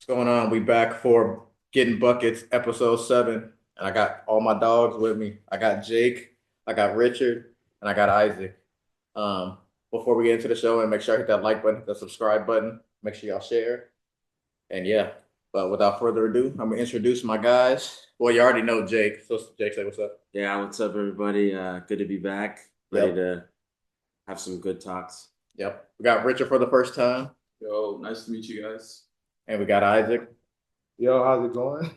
going on? We back for Getting Buckets, episode 7. And I got all my dogs with me. I got Jake, I got Richard, and I got Isaac. Before we get into the show, and make sure I hit that like button, the subscribe button. Make sure y'all share. And yeah, but without further ado, I'm gonna introduce my guys. Well, you already know Jake. So Jake, say what's up. Yeah, what's up, everybody? Good to be back. Ready to have some good talks. Yep. We got Richard for the first time. Yo, nice to meet you guys. And we got Isaac. Yo, how's it going?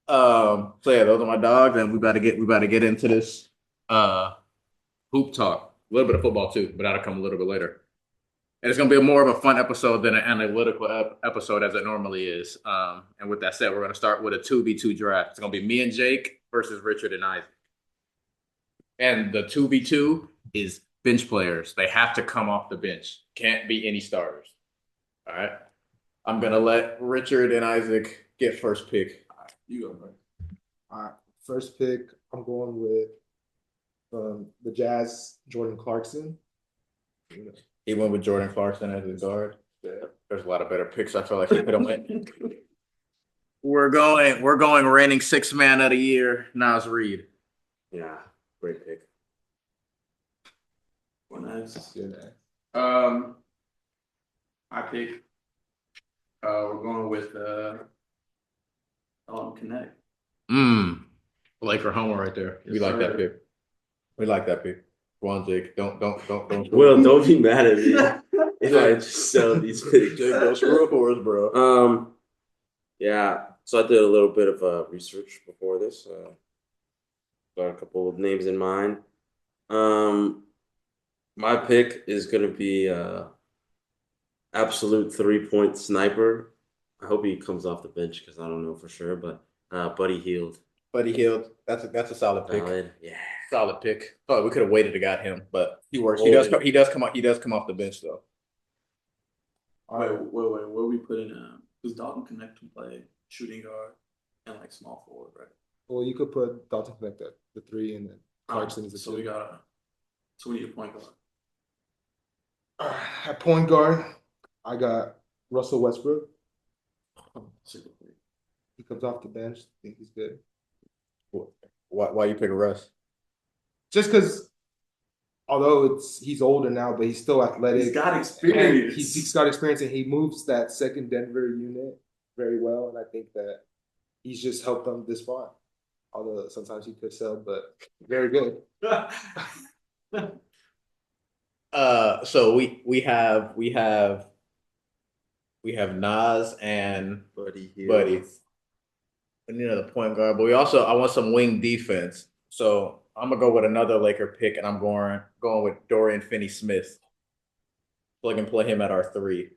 So yeah, those are my dogs, and we about to get into this hoop talk. A little bit of football too, but that'll come a little bit later. And it's gonna be more of a fun episode than an analytical episode as it normally is. And with that said, we're gonna start with a 2v2 draft. It's gonna be me and Jake versus Richard and Isaac. And the 2v2 is bench players. They have to come off the bench. Can't be any starters. All right. I'm gonna let Richard and Isaac get first pick. You go, bro. All right, first pick, I'm going with the Jazz, Jordan Clarkson. He went with Jordan Clarkson as his guard. Yeah. There's a lot of better picks. I feel like he could have went. We're going reigning sixth man of the year, Nas Reed. Yeah, great pick. Well, nice. Yeah. I pick. We're going with Connect. Laker homer right there. Yes, We like sir. that pick. We like that pick. Go on, Jake. Don't. Will, don't be mad at me if I just sell these picks. Jake, go screw for us, bro. Yeah. So I did a little bit of research before this. Got a couple of names in mind. My pick is gonna be absolute 3-point sniper. I hope he comes off the bench because I don't know for sure, but Buddy Hield. Buddy Hield. That's a solid pick. Valid. Yeah. Solid pick. Oh, we could have waited to got him, but he works. Oh, He does come off the bench though. Wait. Where we put in? Does Dalton Connect can play shooting guard and like small forward, right? Well, you could put Dalton Connect at the 3 and then Clarkson is the So 2. we need a point guard. At point guard, I got Russell Westbrook. Super pick. He comes off the bench. I think he's good. Why you pick Russ? Just because, although he's older now, but he's still athletic. He's got And experience. he's got experience, and he moves that second Denver unit very well. And I think that he's just helped them this far. Although sometimes he could sell, but very good. So we have Nas and Buddy Hield. Buddy. And the point guard, but I want some wing defense. So I'm gonna go with another Laker pick, and I'm going with Dorian Finney-Smith. Plug and play him at our 3.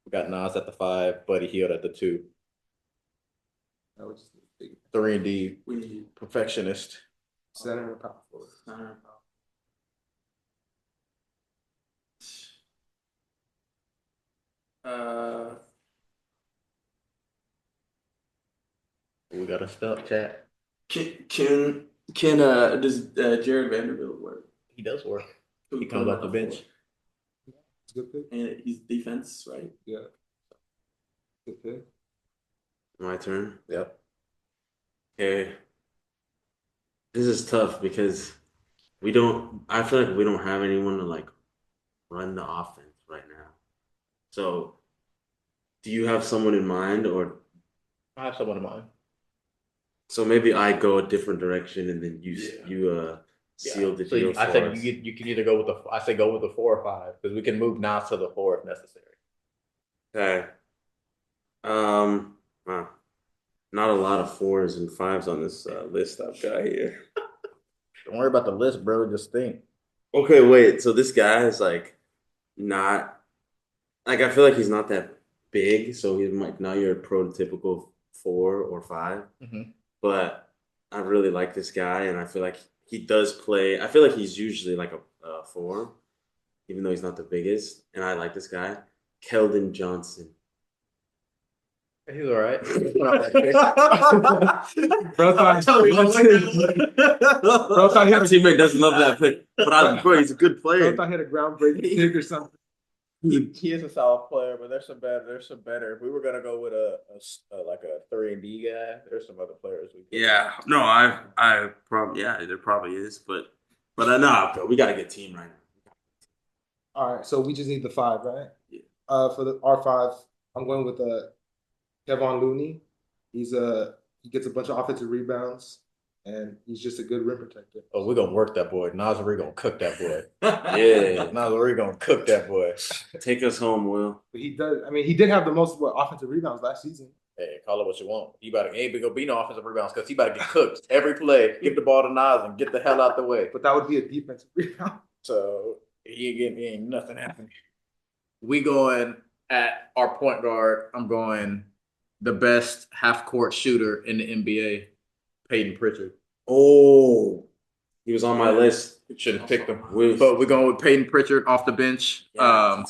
We got Nas at the 5, Buddy Hield at the 2. That was just a big 3 and D We need perfectionist. center and power forward. center and power. We got a stuff chat. Does Jared Vanderbilt work? He does work. Can we He put comes him off at the bench. 4? It's a good pick. And he's defense, right? Yeah. Good pick. My turn. Yep. Okay. This is tough because I feel like we don't have anyone to like run the offense right now. So do you have someone in mind, or I have someone in mind. so maybe I go a different direction and then you Yeah. seal the So deal I for think us? you can either go with I say go with the 4 or 5 because we can move Nas to the 4 if necessary. Okay. Wow. Not a lot of 4s and 5s on this list I've got here. Don't worry about the list, bro. Just think. Okay, wait. So this guy is like not like I feel like he's not that big, so he's like now you're a prototypical 4 or 5. Mhm. But I really like this guy, and I feel like he does play. I feel like he's usually like a 4, even though he's not the biggest. And I like this guy, Keldon Johnson. He's all right. Bro thought he My had teammate doesn't love that pick, but bro, he's a good player. a groundbreaking pick or something. He is a solid player, but there's some better. There's some better. If we were gonna go with like a 3-and-D guy, there's some other players we could. Yeah, no, I probably there probably is, but nah, bro, we gotta get team right now. All right, so we just need the 5, right? Yeah. For the R5, I'm going with Kevon Looney. He gets a bunch of offensive rebounds, and he's just a good rim protector. Oh, we're gonna work that boy. Nasri gonna cook that boy. Yeah, Nasri gonna cook that boy. take us home, Will. But he does. I mean, he did have the most offensive rebounds last season. Hey, call it what you want. He about to ain't gonna be no offensive rebounds because he about to get cooked every play. Give the ball to Nas and get the hell out the way. But that would be a defensive rebound. So he ain't nothing happening. We going at our point guard. I'm going the best half court shooter in the NBA, Peyton Pritchard. Oh, he was on my list. Should have picked him. With- But we're going with Peyton Pritchard off the bench. Yeah.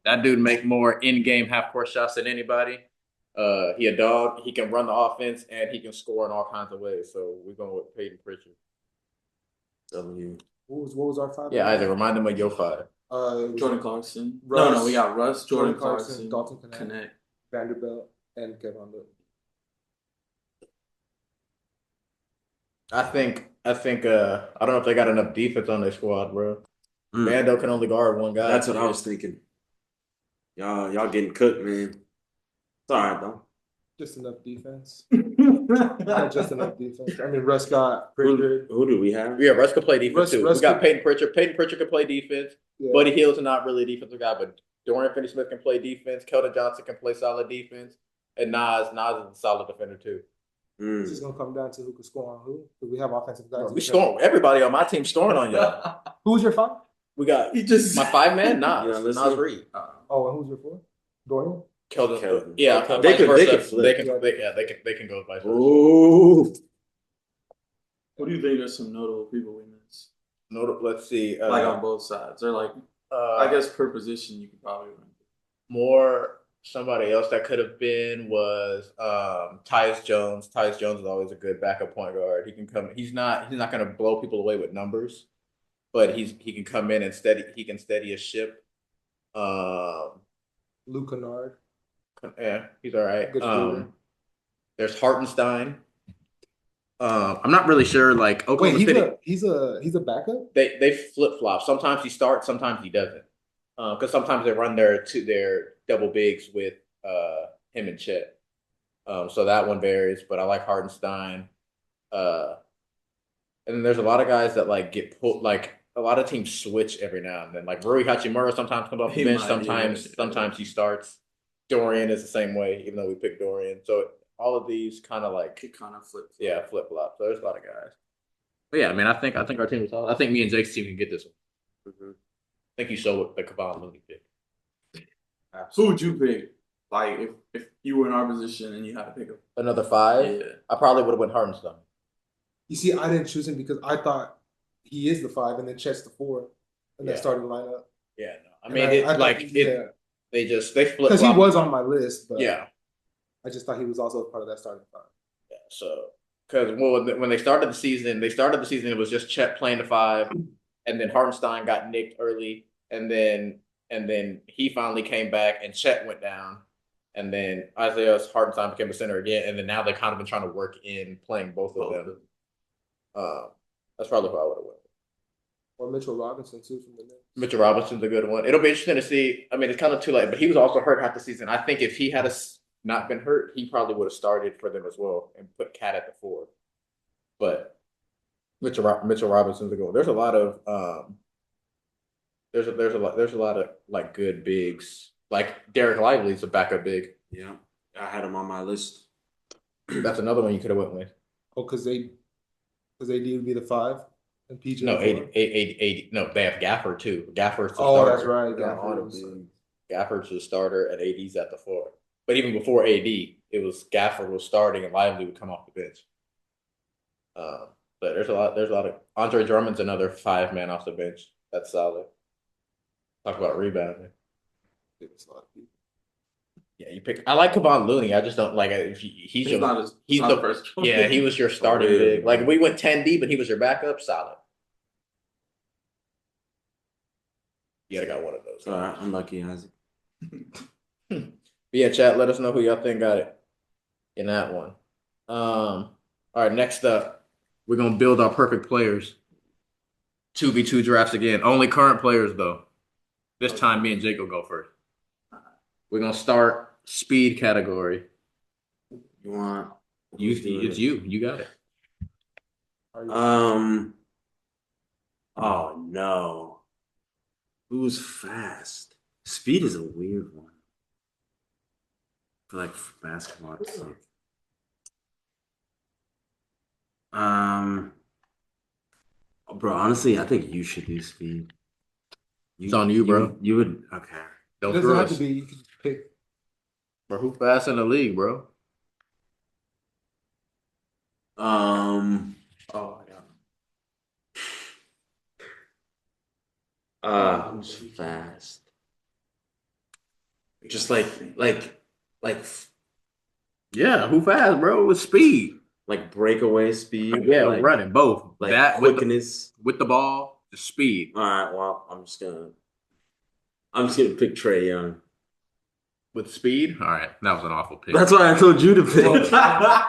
That dude make more in-game half-court shots than anybody. He a dog. He can run the offense and he can score in all kinds of ways. So we're going with Peyton Pritchard. W. What was our 5? Yeah, Isaac, remind them of your 5. Jordan Clarkson. Russ. No, we got Russ, Jordan Clarkson, Clarkson, Dalton Connect, Connect. Vanderbilt, and Kevon Looney. I think I don't know if they got enough defense on their squad, bro. Mm. Mando can only guard one guy. That's what I was thinking. Y'all getting cooked, man. It's all right though. Just enough defense. Not just enough defense. I mean, Russ got Pritchard. Who do we have? Yeah, Russ could play defense too. Russ We got could- Peyton Pritchard. Peyton Pritchard can play defense. Yeah. Buddy Hield's not really a defensive guy, but Dorian Finney-Smith can play defense. Keldon Johnson can play solid defense. And Nas is a solid defender too. Mm. It's just gonna come down to who can score on who. Because we have offensive guys. We scoring. Everybody on my team scoring on y'all. Who's your 5? We got He just my 5-man, Yeah, Nas. listen. Nas Reed. Oh, and who's your 4? Dorian. Keldon. Yeah, They vice could- versa. they could flip. They can go vice versa. Ooh. What do you think are some notable people we miss? Let's see. Like on both sides, or like I guess per position you could probably run. more somebody else that could have been was Tyus Jones. Tyus Jones is always a good backup point guard. He can come. He's not going to blow people away with numbers, but he can come in and steady a ship. Luke Kennard. Yeah, he's all right. Good shooter. There's Hartenstein. I'm not really sure. Like Oklahoma Wait, City, he's a backup. they flip flop. Sometimes he starts, sometimes he doesn't. Because sometimes they run their double bigs with him and Chet. So that one varies, but I like Hartenstein. And then there's a lot of guys that like get pulled. Like a lot of teams switch every now and then. Like Rui Hachimura sometimes comes off the He bench. might, Sometimes he starts. Dorian is the same way, even though we picked Dorian. So all of these kind of like It kind of flips. flip flop. So there's a lot of guys. But yeah, I mean, I think our team is solid. I think me and Jake's team can get this one. Mhm. I think you showed what the Kevon Looney pick. Who would you pick? Like if you were in our position and you had to pick a Another 5. yeah. I probably would have went Hartenstein. You see, I didn't choose him because I thought he is the 5, and then Chet's the 4 in that Yeah. starting lineup. Yeah, no. I And mean, I thought they flip because he was on my list, but Yeah, I just thought he was also a part of that starting 5. yeah. So because when they started the season, it was just Chet playing the 5, and then Hartenstein got nicked early, and then he finally came back, and Chet went down, and then Isaiah Hartenstein became a center again, and then now they kind of been trying to work in playing both of them. That's probably who I would have went. Or Mitchell Robinson too from the Knicks. Mitchell Robinson's a good one. It'll be interesting to see. I mean, it's kind of too late, but he was also hurt half the season. I think if he had not been hurt, he probably would have started for them as well and put Cat at the 4. But Mitchell Robinson's a good one. There's a lot of there's a lot of like good bigs. Like Derek Lively's a backup big. Yeah, I had him on my list. That's another one you could have went with. Oh, because AD would be the 5 and PJ. No, the 4? 80. No, they have Gafford too. Gafford's the Oh, starter. that's right. Yeah, Gafford on was- him. Gafford's the starter and AD's at the 4. But even before AD, it was Gafford was starting and Lively would come off the bench. But there's a lot of Andre Drummond's another 5-man off the bench. That's solid. Talk about rebounding. It's a lot of people. Yeah, you pick. I like Kevon Looney. I just don't like if he's He's not as he's not the the first. yeah, he was your starting Oh, yeah. big. Like we went 10 deep and he was your backup. Solid. You gotta got one of those. All right, I'm lucky, Isaac. But yeah, chat. Let us know who y'all think got it in that one. All right. Next up, we're gonna build our perfect players. 2v2 drafts again. Only current players though. This time, me and Jake will go first. We're gonna start speed category. You want It's you. You got it. Oh no. Who's fast? Speed is a weird one. For like basketball. It's like, bro, honestly, I think you should do speed. It's on you, bro. You would okay. It Go doesn't through have us. to be. You can just pick. Bro, who fast in the league, bro? Oh my god. Who's fast? Just like Yeah, who fast, bro? With speed. like breakaway speed. Yeah, like, running both. like That quickness. with the ball, the speed. All right, well, I'm just gonna pick Trey Young. With speed? All right, that was an awful pick. That's why I told you to pick.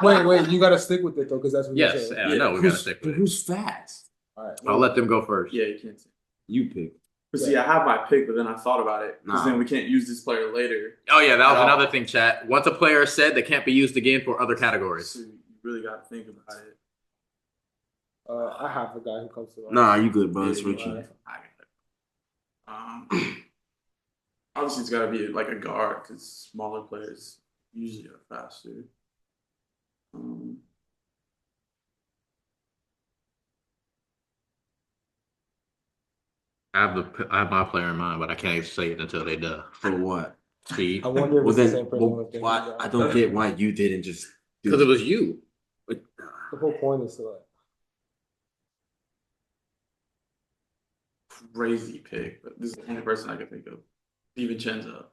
Wait, you gotta stick with it though, because that's what Yes, you said. I know we gotta stick with it. Who's fast? All right. I'll let them go first. Yeah, you can't say. You pick. But see, I have my pick, but then I thought about it because Nah. then we can't use this player later. Oh yeah, that was At all. another thing, chat. Once a player is said, they can't be used again for other categories. So you really got to think about it. I have a guy who comes to mind. Nah, you good, bro. It's Yeah, Richie. I got it. Obviously, it's got to be like a guard because smaller players usually are faster. I have my player in mind, but I can't say it until they do. For what? Speed. I wonder if Well it's the then, same person. well, who was thinking why? about I it. don't get why you didn't just do Because it was you. But, The whole point is to like. Crazy pick, but this is the only person I can think of. DiVincenzo.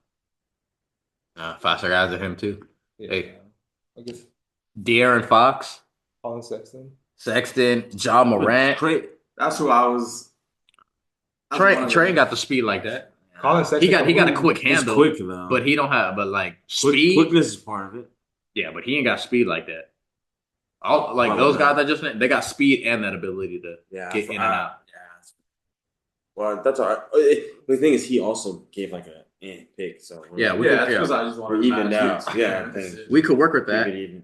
Faster guys than him too. Yeah, Hey. I guess De'Aaron Fox, Colin Sexton. Sexton, John Morant. That's who I was. Train got the speed like that. Colin Sexton. He got a quick He's handle, quick though. but he don't have. But like speed, Quickness is part of it. yeah, but he ain't got speed like that. All like those guys that just they got speed and that ability to get in and out. Yeah. Well, that's all right. The thing is, he also gave like a pick, so Yeah, Yeah, that's because I just we're wanted even now. match. Yeah, I think We could work with we that, could even.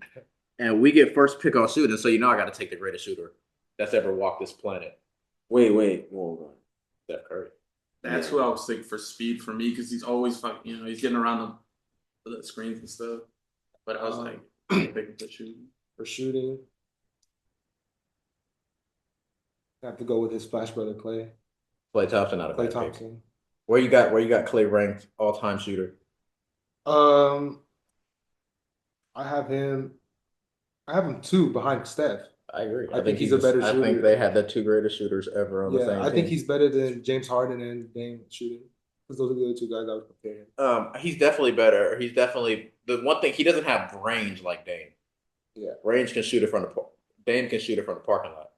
and we get first pick on shooting. So you know I got to take the greatest shooter that's ever walked this planet, Wait, hold on. Steph Curry. That's who I was thinking for speed for me because he's always fucking, he's getting around the screens and stuff. But I was like, picking for shooting. For shooting, I have to go with his Splash Brother Clay. Klay Thompson, not a Clay bad pick. Thompson. Where you got Clay ranked all time shooter? I have him. I have him 2 behind Steph. I agree. I think he's a better I think shooter. they had the 2 greatest shooters ever on the same I think team. he's better than James Harden and Dame shooting. Because those are the other 2 guys I would compare him. He's definitely better. He's definitely the one thing he doesn't have range like Dame. Yeah. Range can shoot it from the Dame can shoot it from the parking lot.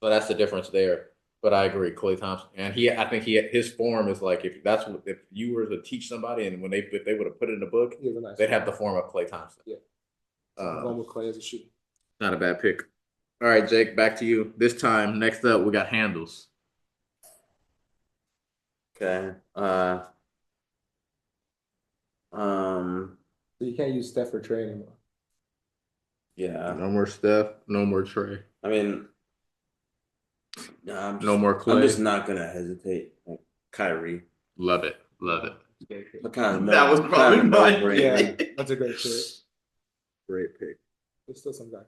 So that's the difference there. But I agree, Klay Thompson, and I think his form is like if you were to teach somebody and if they would have put it in the book, He has a nice they'd have form. the form of Klay Thompson. Yeah. I'm going with Clay as a shooter. Not a bad pick. All right, Jake, back to you. This time, next up, we got handles. Okay. So you can't use Steph or Trey anymore. Yeah. No more Steph. No more Trey. I mean, No more Clay. I'm just not gonna hesitate. Like Kyrie. Love it. Love it. That was probably mine. Yeah, that's a great pick. Great pick. There's still some guy.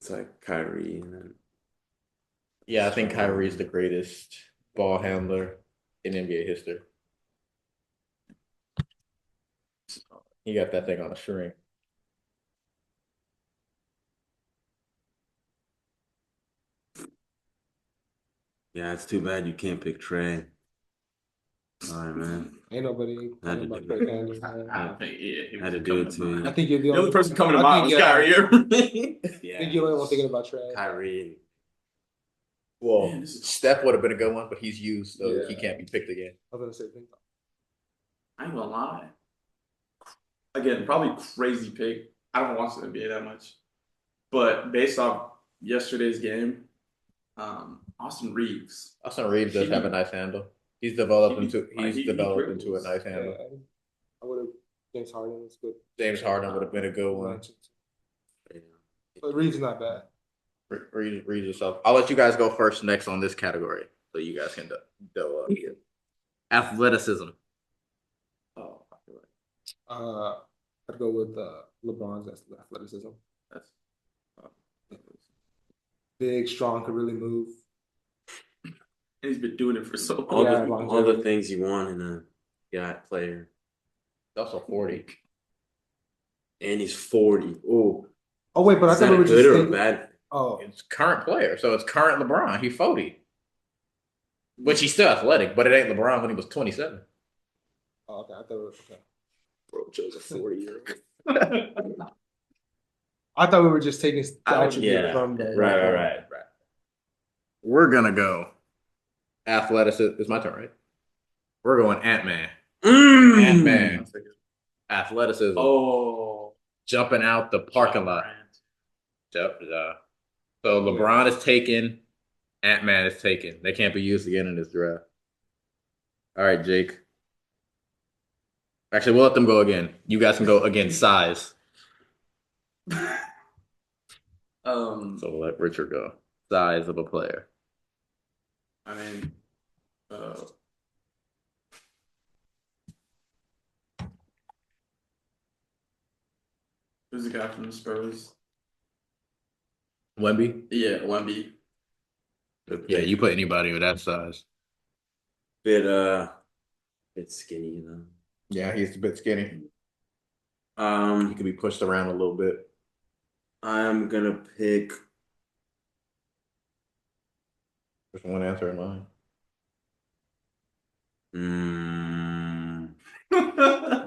It's like Kyrie and then Yeah, I think Kyrie's the greatest ball handler in NBA history. He got that thing on a string. yeah, it's too bad you can't pick Trey. All right, man. Ain't nobody Had to talking about do Craig it. Anderson. I think he Had was to do coming it to to mind. you. I think you're the The only person coming to I mind think, was Kyrie Irving. Yeah. I think you're the only one thinking about trash. Kyrie. Well, Man, this is- Steph would have been a good one, but he's used, so he Yeah. can't be picked again. I was gonna say think. I ain't gonna lie. Again, probably crazy pick. I don't watch the NBA that much, but based off yesterday's game, Austin Reeves. Austin Reeves does He have be- a nice handle. He's developed he be- into like, he developed into a dribbles. nice handle. Yeah, I would have. James Harden was good. James Harden would have been a good one. But Reeves not bad. Read yourself. I'll let you guys go first next on this category, so you guys can do athleticism. Oh, I feel like I'd go with LeBron's athleticism. that's Big, strong, could really move. and he's been doing it for so All long. Yeah, the longevity. things you want in a guy player. He's also 40. And he's 40. Oh, Oh wait, but I is thought that we a were good just or a thinking. bad? Oh, It's current player, so it's current LeBron. He's 40. Which he's still athletic, but it ain't LeBron when he was 27. okay. I thought it was okay. Bro chose a 40-year-old. I thought we were just taking the attribute Yeah, from the right. We're gonna go athleticism. It's my turn, right? We're going Ant-Man. Mm. Ant-Man. Athleticism. Oh, Jumping out the parking lot. Yep. So LeBron is taken. Ant-Man is taken. They can't be used again in this draft. All right, Jake. Actually, we'll let them go again. You guys can go again. Size. So we'll let Richard go. Size of a player. I mean, who's the guy from the Spurs? Wemby. Yeah, Wemby. Yeah, you put anybody with that size. Bit skinny, you know. Yeah, he's a bit skinny. He Um, could be pushed around a little bit. I'm gonna pick. There's one answer in mind.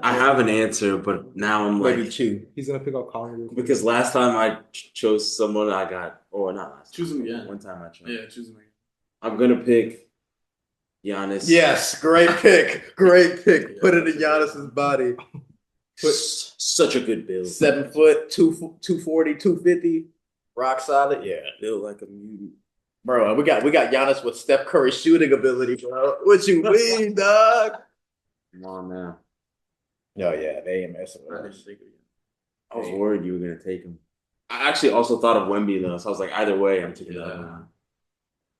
I have an answer, but now I'm Maybe like, two. He's gonna pick up Collins because last time I chose someone, I got, or not last Choose time, him again. One time I chose. Yeah, choose him again. I'm gonna pick Giannis. Yes, great pick. Great pick. Put it in Giannis's body. Such a good build. 7 foot, 240, 250. Rock solid. Yeah. Built like a mutant. Bro, we got Giannis with Steph Curry shooting ability, bro. What you mean, dog? Come on now. No, yeah, they ain't messing with I us. didn't think of it. I was worried you were gonna take him. I actually also thought of Wemby though, so I was like, either way, I'm taking that one.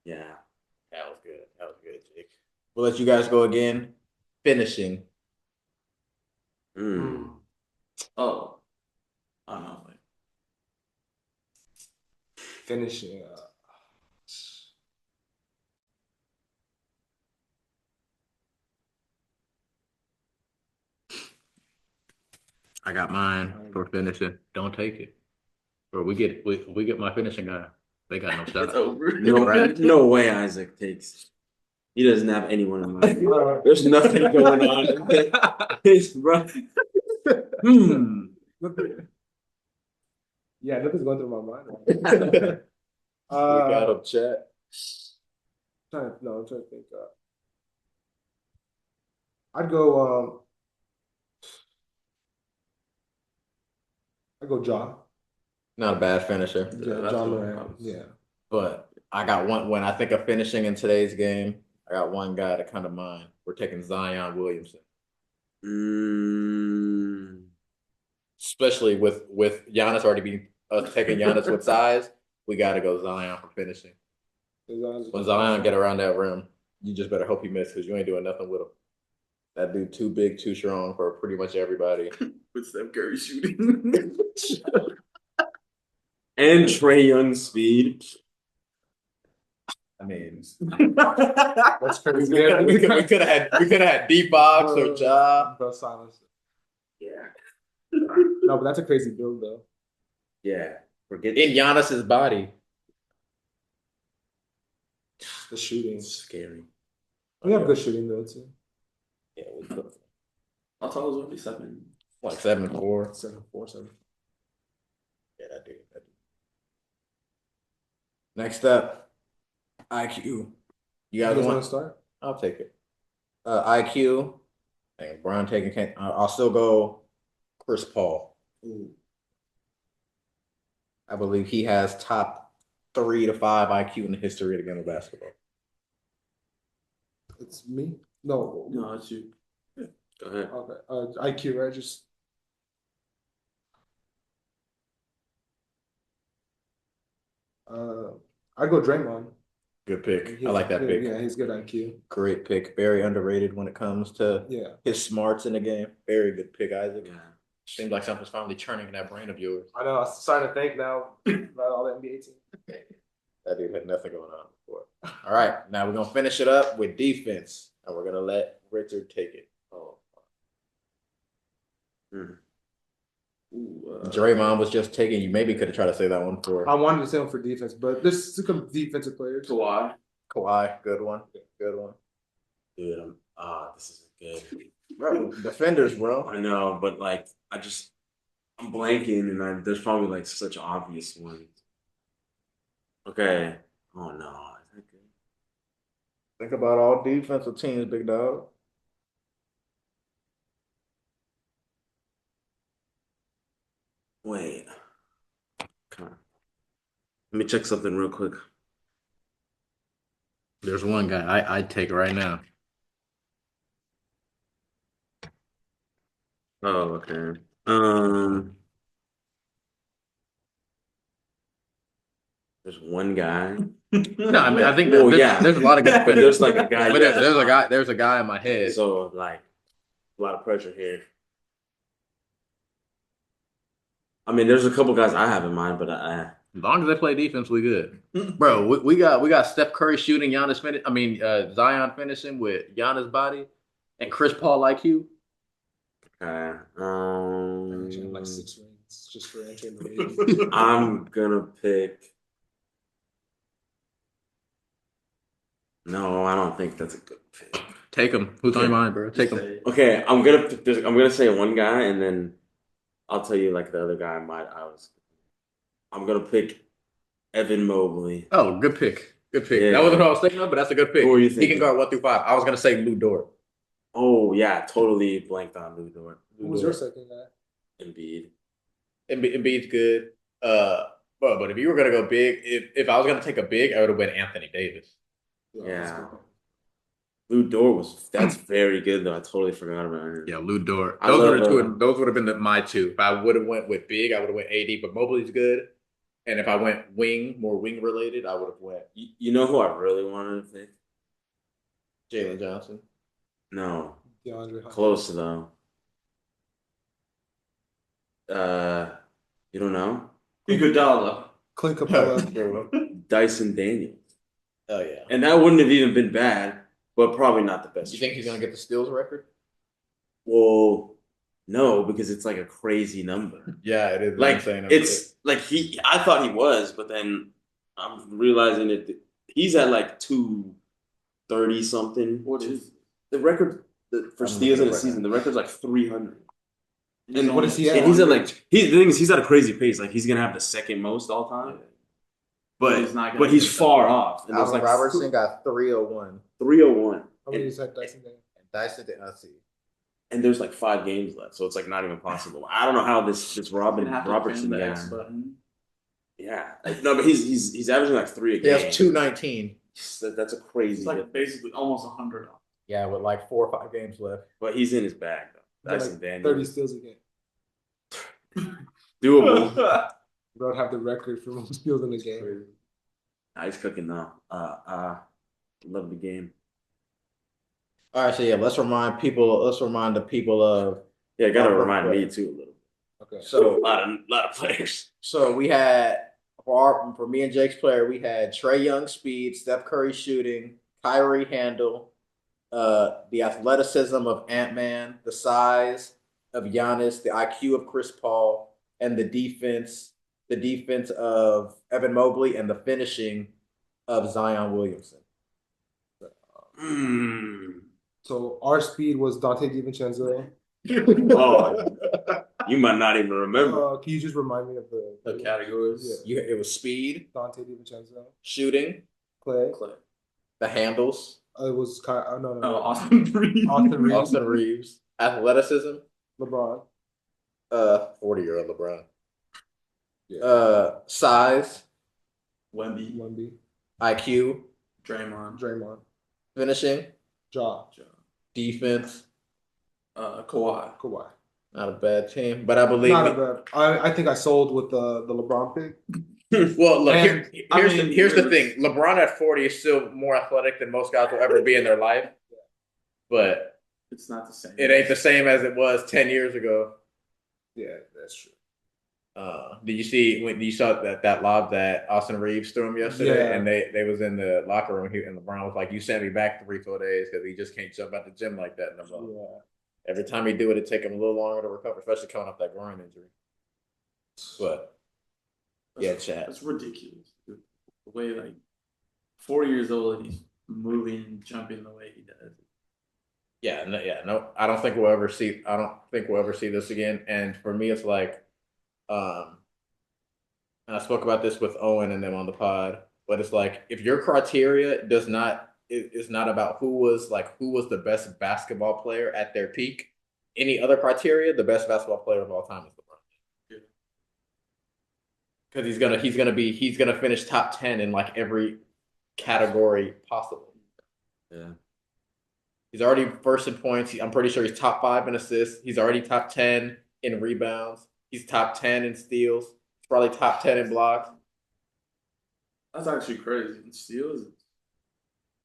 Yeah. That was good. That was good, Jake. We'll let you guys go again. Finishing. Oh, I don't know. finishing. I got mine for finishing. Don't take it. Bro, we get my finishing guy. They got no It's shot. over. No way Isaac takes. He doesn't have anyone in mind. There's nothing going on. His bro. Yeah, nothing's going through my mind. We got him, chat. I'm trying to think. I'd go. I'd go John. Not a bad finisher. Yeah, that's John what Moran. I was- Yeah. But I got one. When I think of finishing in today's game, I got one guy to come to mind. We're taking Zion Williamson, especially with Giannis already being taking Giannis with size. We got to go Zion for finishing. When Zion get around that rim, you just better hope he misses because you ain't doing nothing with him. That dude too big, too strong for pretty much everybody. With Steph Curry shooting. And Trae Young's speed. I mean, That's crazy. we could have had D-Box or Ja. Bro, silence. Yeah. No, but that's a crazy build though. Yeah. Forget In Giannis's body. The shooting. It's scary. We have good shooting though too. Yeah, we could. How tall is Willie? 7. Like 7'4". 7'4", 7. Yeah, that dude. Next up, IQ. You You guys guys want want? to start? I'll take it. IQ. And Brian taking. I'll still go Chris Paul. Ooh. I believe he has top 3 to 5 IQ in the history of the game of basketball. It's me? No. No, it's you. Go ahead. Okay. IQ, right? Just I go Draymond. Good pick. I like that pick. Yeah, he's good IQ. Great pick. Very underrated when it comes to his smarts in the game. Very good pick, Isaac. Yeah. Seems like something's finally churning in that brain of yours. I know. I'm starting to think now about all the NBA teams. That dude had nothing going on before. All right, now we're gonna finish it up with defense, and we're gonna let Richard take it. Oh, Draymond was just taking. You maybe could have tried to say that one for I wanted to say him for defense, but there's some defensive players. Kawhi. Kawhi. Good one. Good one. Dude, this is good. Bro, defenders, bro. I know, but like, I'm blanking, and there's probably like such obvious ones. Okay. Oh no, is that good? Think about all defensive teams, big dog. Wait. Come on. Let me check something real quick. There's one guy I'd take right now. Oh, okay. There's one guy. No, I mean I think Well, there's a lot of good But defenders. there's like a guy. But there's a guy in my head. So like, a lot of pressure here. I mean, there's a couple guys I have in mind, but As long as they play defense, we good, bro. We got Steph Curry shooting, Giannis finish. I mean Zion finishing with Giannis' body, and Chris Paul like you. okay. Like 6 rings just for entering the league. I'm gonna pick. No, I don't think that's a good pick. Take him. Who's on your mind, bro? Take him. Okay, I'm gonna say one guy, and then I'll tell you like the other guy. I'm gonna pick Evan Mobley. Oh, good pick. Good pick. Yeah. That wasn't what I was thinking of, but that's a good pick. Who were you He thinking? can guard 1 through 5. I was gonna say Lou Dort. Oh yeah, totally blanked on Lou Dort. Who was your second guy? Embiid. Embiid's good. But if you were gonna go big, if I was gonna take a big, I would have went Anthony Davis. Yeah. Lou Dort that's very good though. I totally forgot about him. Yeah, Lou Dort. I Those love, were the two. Those would have been my two. If I would have went with big, I would have went AD. But Mobley's good. And if I went more wing related, I would have went You know who I really wanted to pick? Jalen Johnson. No, DeAndre Hunter. close though. You don't know? Iguodala. Clint Capella. Dyson Daniels. Oh yeah. And that wouldn't have even been bad, but probably not the best. You think he's gonna get the steals record? Well, no, because it's like a crazy number. Yeah, it is. Like insane. it's like I thought he was, but then I'm realizing that he's at like 230 something. What is the record for I'm steals in looking a right season? now. The record's like 300. And what is he at? And he's at like the thing is he's at a crazy pace. Like he's gonna have the second most all time. But he's not. But he's far off. And there's Allen like Robertson got 301. 301. How many is that Dyson Daniels? And Dyson did not see. And there's like 5 games left, so it's like not even possible. I don't know how this Robertson guy. Yeah, no, but he's averaging like 3 a He game. has 219. That's a crazy. It's like basically almost 100. Yeah, with like 4 or 5 games left. But he's in his bag though. Dyson Like Daniels. 30 steals a game. Doable. Bro, have the record for most steals in a game. He's cooking now. Love the game. All right, so yeah, let's remind the people of Yeah, gotta Our remind me play. too a little. Okay. So so a lot of players. so we had for me and Jake's player, we had Trae Young speed, Steph Curry shooting, Kyrie handle, the athleticism of Ant-Man, the size of Giannis, the IQ of Chris Paul, and the defense of Evan Mobley, and the finishing of Zion Williamson. Mm. So our speed was Dante DiVincenzo, Oh, you might not even remember. Can you just remind me of The categories. Yeah. It was speed, Dante DiVincenzo, shooting, Clay. Clay. the handles, It was kind. No, no, Oh, no. Austin Reeves. Austin Reeves. Austin Reeves, athleticism, LeBron. 40-year-old LeBron, Yeah. size, Wemby. Wemby. IQ, Draymond. Draymond. finishing, Ja. defense. Kawhi. Kawhi. Not a bad team, but I believe. Not a bad. I think I sold with the LeBron pick. Well, look, And, here's the thing. LeBron at 40 is still more athletic than most guys will ever be in their life, but It's not the same. it ain't the same as it was 10 years ago. Yeah, that's true. Did you see when you saw that lob that Austin Reeves threw him yesterday? Yeah. And they was in the locker room, and LeBron was like, "You sent me back 3-4 days because he just can't jump out the gym like that no more." Yeah. Every time he do it, it take him a little longer to recover, especially coming off that groin injury. But yeah, Chad. That's ridiculous. The way, like, 40 years old and he's moving, jumping the way he does. Yeah, no. I don't think we'll ever see. I don't think we'll ever see this again. And for me, it's like, and I spoke about this with Owen and them on the pod. But it's like if your criteria does not is not about who was the best basketball player at their peak. Any other criteria, the best basketball player of all time is LeBron. Because he's gonna finish top 10 in like every category possible. Yeah. He's already first in points. I'm pretty sure he's top 5 in assists. He's already top 10 in rebounds. He's top 10 in steals. He's probably top 10 in blocks. That's actually crazy. And steals.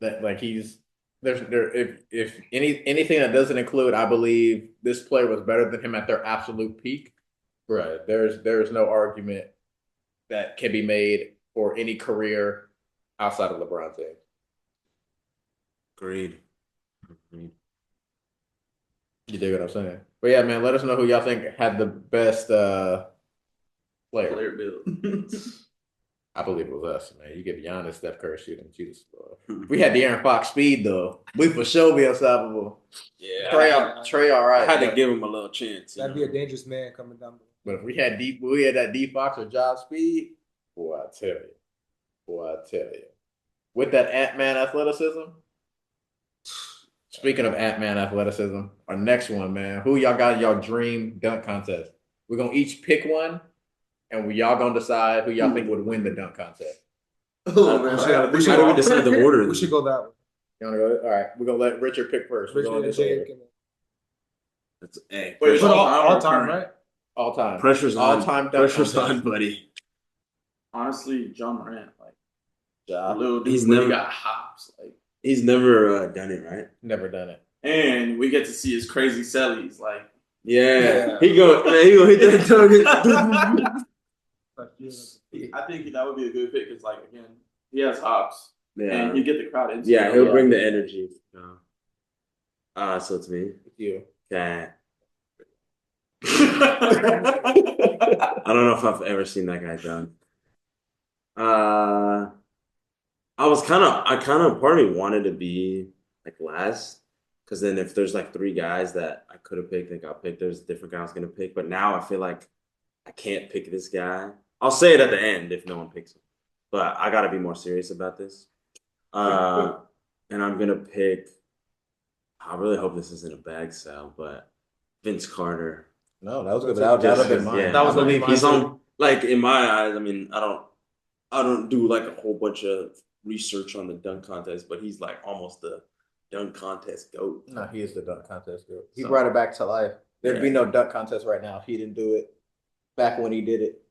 That like he's if anything that doesn't include, I believe this player was better than him at their absolute peak. Right. There's no argument that can be made for any career outside of LeBron James. Agreed. You dig what I'm saying? But yeah, man, let us know who y'all think had the best player. Player build. I believe it was us, man. You give Giannis, Steph Curry shooting, Jesus. We had De'Aaron Fox speed though. We for sure be unstoppable. Yeah. Trey, all right. I had to give him a little chance. That'd be a dangerous man coming down. But if we had that D Fox or job speed, boy, I tell you. With that Ant-Man athleticism. Speaking of Ant-Man athleticism, our next one, man. Who y'all got in y'all dream dunk contest? We're gonna each pick one, and y'all gonna decide who y'all think would win the dunk contest. Oh, man. How do we decide the order? We should go that way. You wanna go? All right, we're gonna let Richard pick first. We're going this order. That's hey. Wait, But all or time, current? right? All time. Pressure's on. All-time dunk Pressure's contest. on, buddy. Honestly, John Morant, like Ja. little dude, He's when he never- got hops, like, He's never done it, right? Never done it. and we get to see his crazy sellies, like. Yeah. He go hit that target. I think that would be a good pick because, like, again, he has hops, Yeah. and you get the crowd into Yeah, it. he'll bring the energy. So it's me. It's you. Okay. I don't know if I've ever seen that guy done. I kind of part of me wanted to be like last, because then if there's like 3 guys that I could have picked, like I'll pick, there's a different guy I was gonna pick, but now I feel like I can't pick this guy. I'll say it at the end if no one picks him, but I gotta be more serious about this. And I'm gonna pick. I really hope this isn't a bag sell, but Vince Carter. No, that was good. That That would have Just been 'cause, mine. yeah, That was I gonna be believe mine he's too. on. Like in my eyes, I mean, I don't do like a whole bunch of research on the dunk contest, but he's like almost the dunk contest goat. No, he is the dunk contest girl. He So- brought it back to life. There'd be Yeah. no dunk contest right now if he didn't do it back when he did it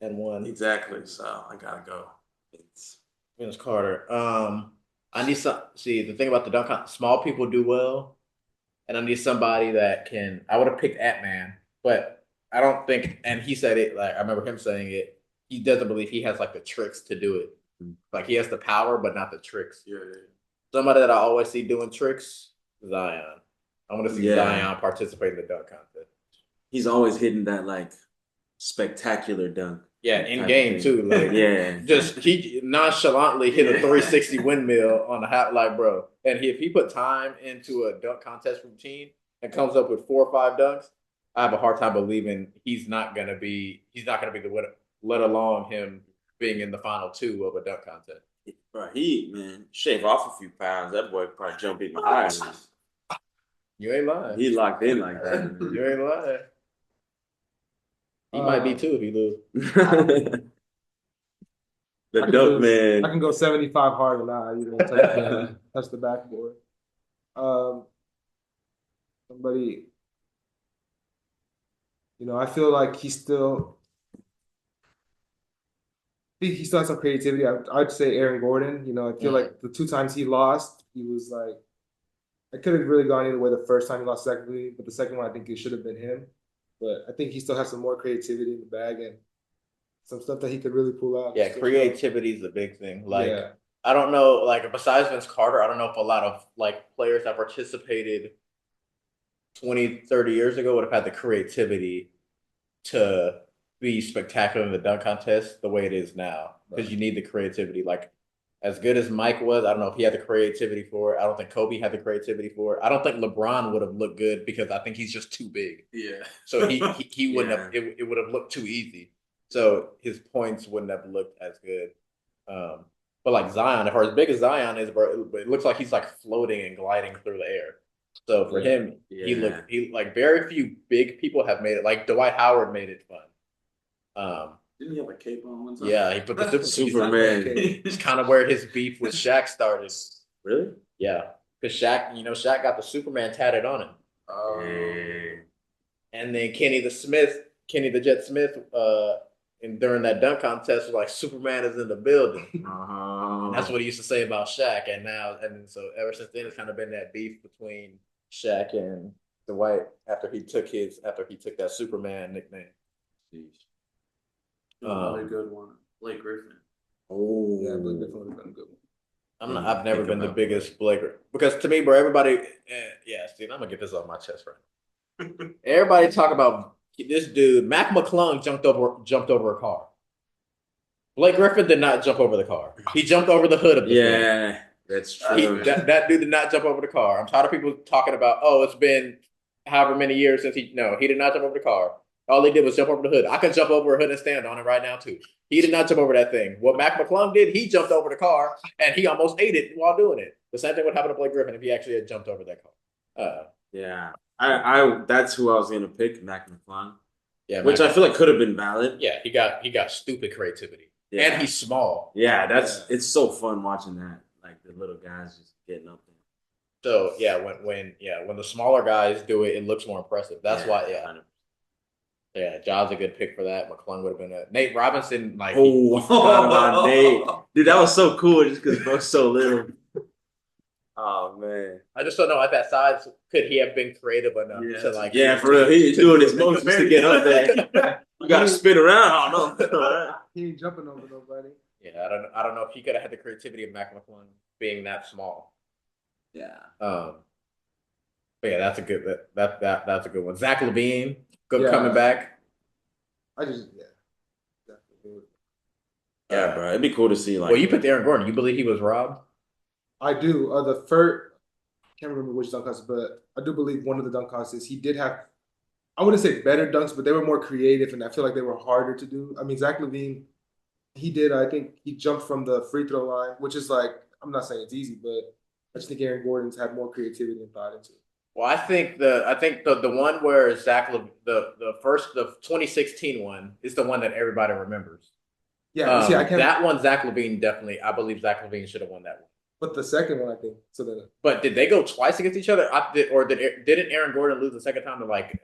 and won. Exactly. So I gotta go. Vince Carter. I need the thing about the dunk contest, small people do well, and I need somebody that can. I would have picked Ant-Man, but I don't think. And he said it like I remember him saying it. He doesn't believe he has like the tricks to do it. Like he has the power, but not the tricks. Yeah. Somebody that I always see doing tricks, Zion. I want to see Yeah. Zion participate in the dunk contest. He's always hitting that like spectacular dunk. Yeah, in type game thing. too. Like Yeah. just he nonchalantly hit a 360 windmill on the hat, like bro. And if he put time into a dunk contest routine, and comes up with 4 or 5 dunks, I have a hard time believing he's not gonna be the winner, let alone him being in the final 2 of a dunk contest. Bro, man, shave off a few pounds. That boy probably jump even higher. You ain't lying. He locked in like that. You ain't lying. He might be too if he lose. The dope man. I can go 75 hard and not even touch the backboard. Somebody, I feel like he still has some creativity. I'd say Aaron Gordon. I feel like the 2 times he lost, he was like, I could have really gone either way the first time he lost secondly, but the second one I think it should have been him. But I think he still has some more creativity in the bag and some stuff that he could really pull out. Yeah, creativity is a big thing. Like, yeah. I don't know, like besides Vince Carter, I don't know if a lot of like players that participated 20, 30 years ago would have had the creativity to be spectacular in the dunk contest the way it is now. Because you need the creativity. Like, as good as Mike was, I don't know if he had the creativity for it. I don't think Kobe had the creativity for it. I don't think LeBron would have looked good because I think he's just too big. Yeah. So he wouldn't have. It would have looked too easy. So his points wouldn't have looked as good. But like Zion, for as big as Zion is, bro, it looks like he's like floating and gliding through the air. So for him, he like very few big people have made it. Like Dwight Howard made it fun. Didn't he have a cape on one time? Yeah, he put the Superman. It's kind of where his beef with Shaq started. Really? Yeah, because Shaq got the Superman tatted on him. And then Kenny the Jet Smith, and during that dunk contest was like, Superman is in the building. And that's what he used to say about Shaq. And so ever since then, it's kind of been that beef between Shaq and Dwight after he took that Superman nickname. Another good one, Blake Griffin. Oh, yeah, Blake Griffin would have been a good one. I've never been the biggest Blake, because to me, bro, everybody, see, I'm gonna get this off my chest right now. Everybody talk about this dude, Mac McClung jumped over a car. Blake Griffin did not jump over the car. He jumped over the hood of the thing. Yeah, that's true. That dude did not jump over the car. I'm tired of people talking about, it's been however many years since he did not jump over the car. All he did was jump over the hood. I could jump over a hood and stand on it right now, too. He did not jump over that thing. What Mac McClung did, he jumped over the car, and he almost ate it while doing it. The same thing would happen to Blake Griffin if he actually had jumped over that car. Yeah. I that's who I was going to pick, Mac McClung. Yeah, which I feel like could have been valid. Yeah, he got stupid creativity. Yeah. And he's small. Yeah, it's so fun watching that. Like the little guys just getting up there. So yeah, when the smaller guys do it, it looks more impressive. That's why, yeah. Yeah, Ja's a good pick for that. McClung would have been Nate Robinson. Like, forgot about Nate. Dude, that was so cool just because bro's so little. Oh man, I just don't know at that size. Could he have been creative enough to like? Yeah, for real. He's doing his motions to get up there. You got to spin around. I don't know. He ain't jumping over nobody. Yeah, I don't know if he could have had the creativity of Mac McClung being that small. Yeah. But yeah, that's a good that's a good one. Zach LaVine, coming back. Yeah, bro, it'd be cool to see. Like, well, you picked Aaron Gordon. You believe he was robbed? I do. The first, I can't remember which dunk contest, but I do believe one of the dunk contests he did have. I wouldn't say better dunks, but they were more creative, and I feel like they were harder to do. I mean, Zach LaVine, he did. I think he jumped from the free throw line, which is like, I'm not saying it's easy, but I just think Aaron Gordon's had more creativity and thought into it. Well, I think the one where the 2016 one is the one that everybody remembers. Yeah, see, I can't. That one, Zach LaVine definitely. I believe Zach LaVine should have won that one. But the second one, I think. But did they go twice against each other? Didn't Aaron Gordon lose the second time to like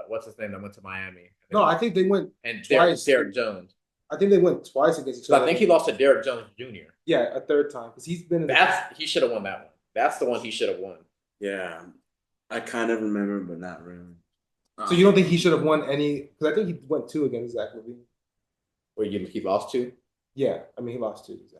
what's his name that went to Miami? No, I think they went twice. Derrick Jones. I think they went twice against each other. I think he lost to Derrick Jones Jr. Yeah, a third time because he's been. He should have won that one. That's the one he should have won. Yeah, I kind of remember, but not really. So you don't think he should have won any? Because I think he went 2 against Zach LaVine. Where he lost 2? Yeah, I mean he lost 2. Exactly.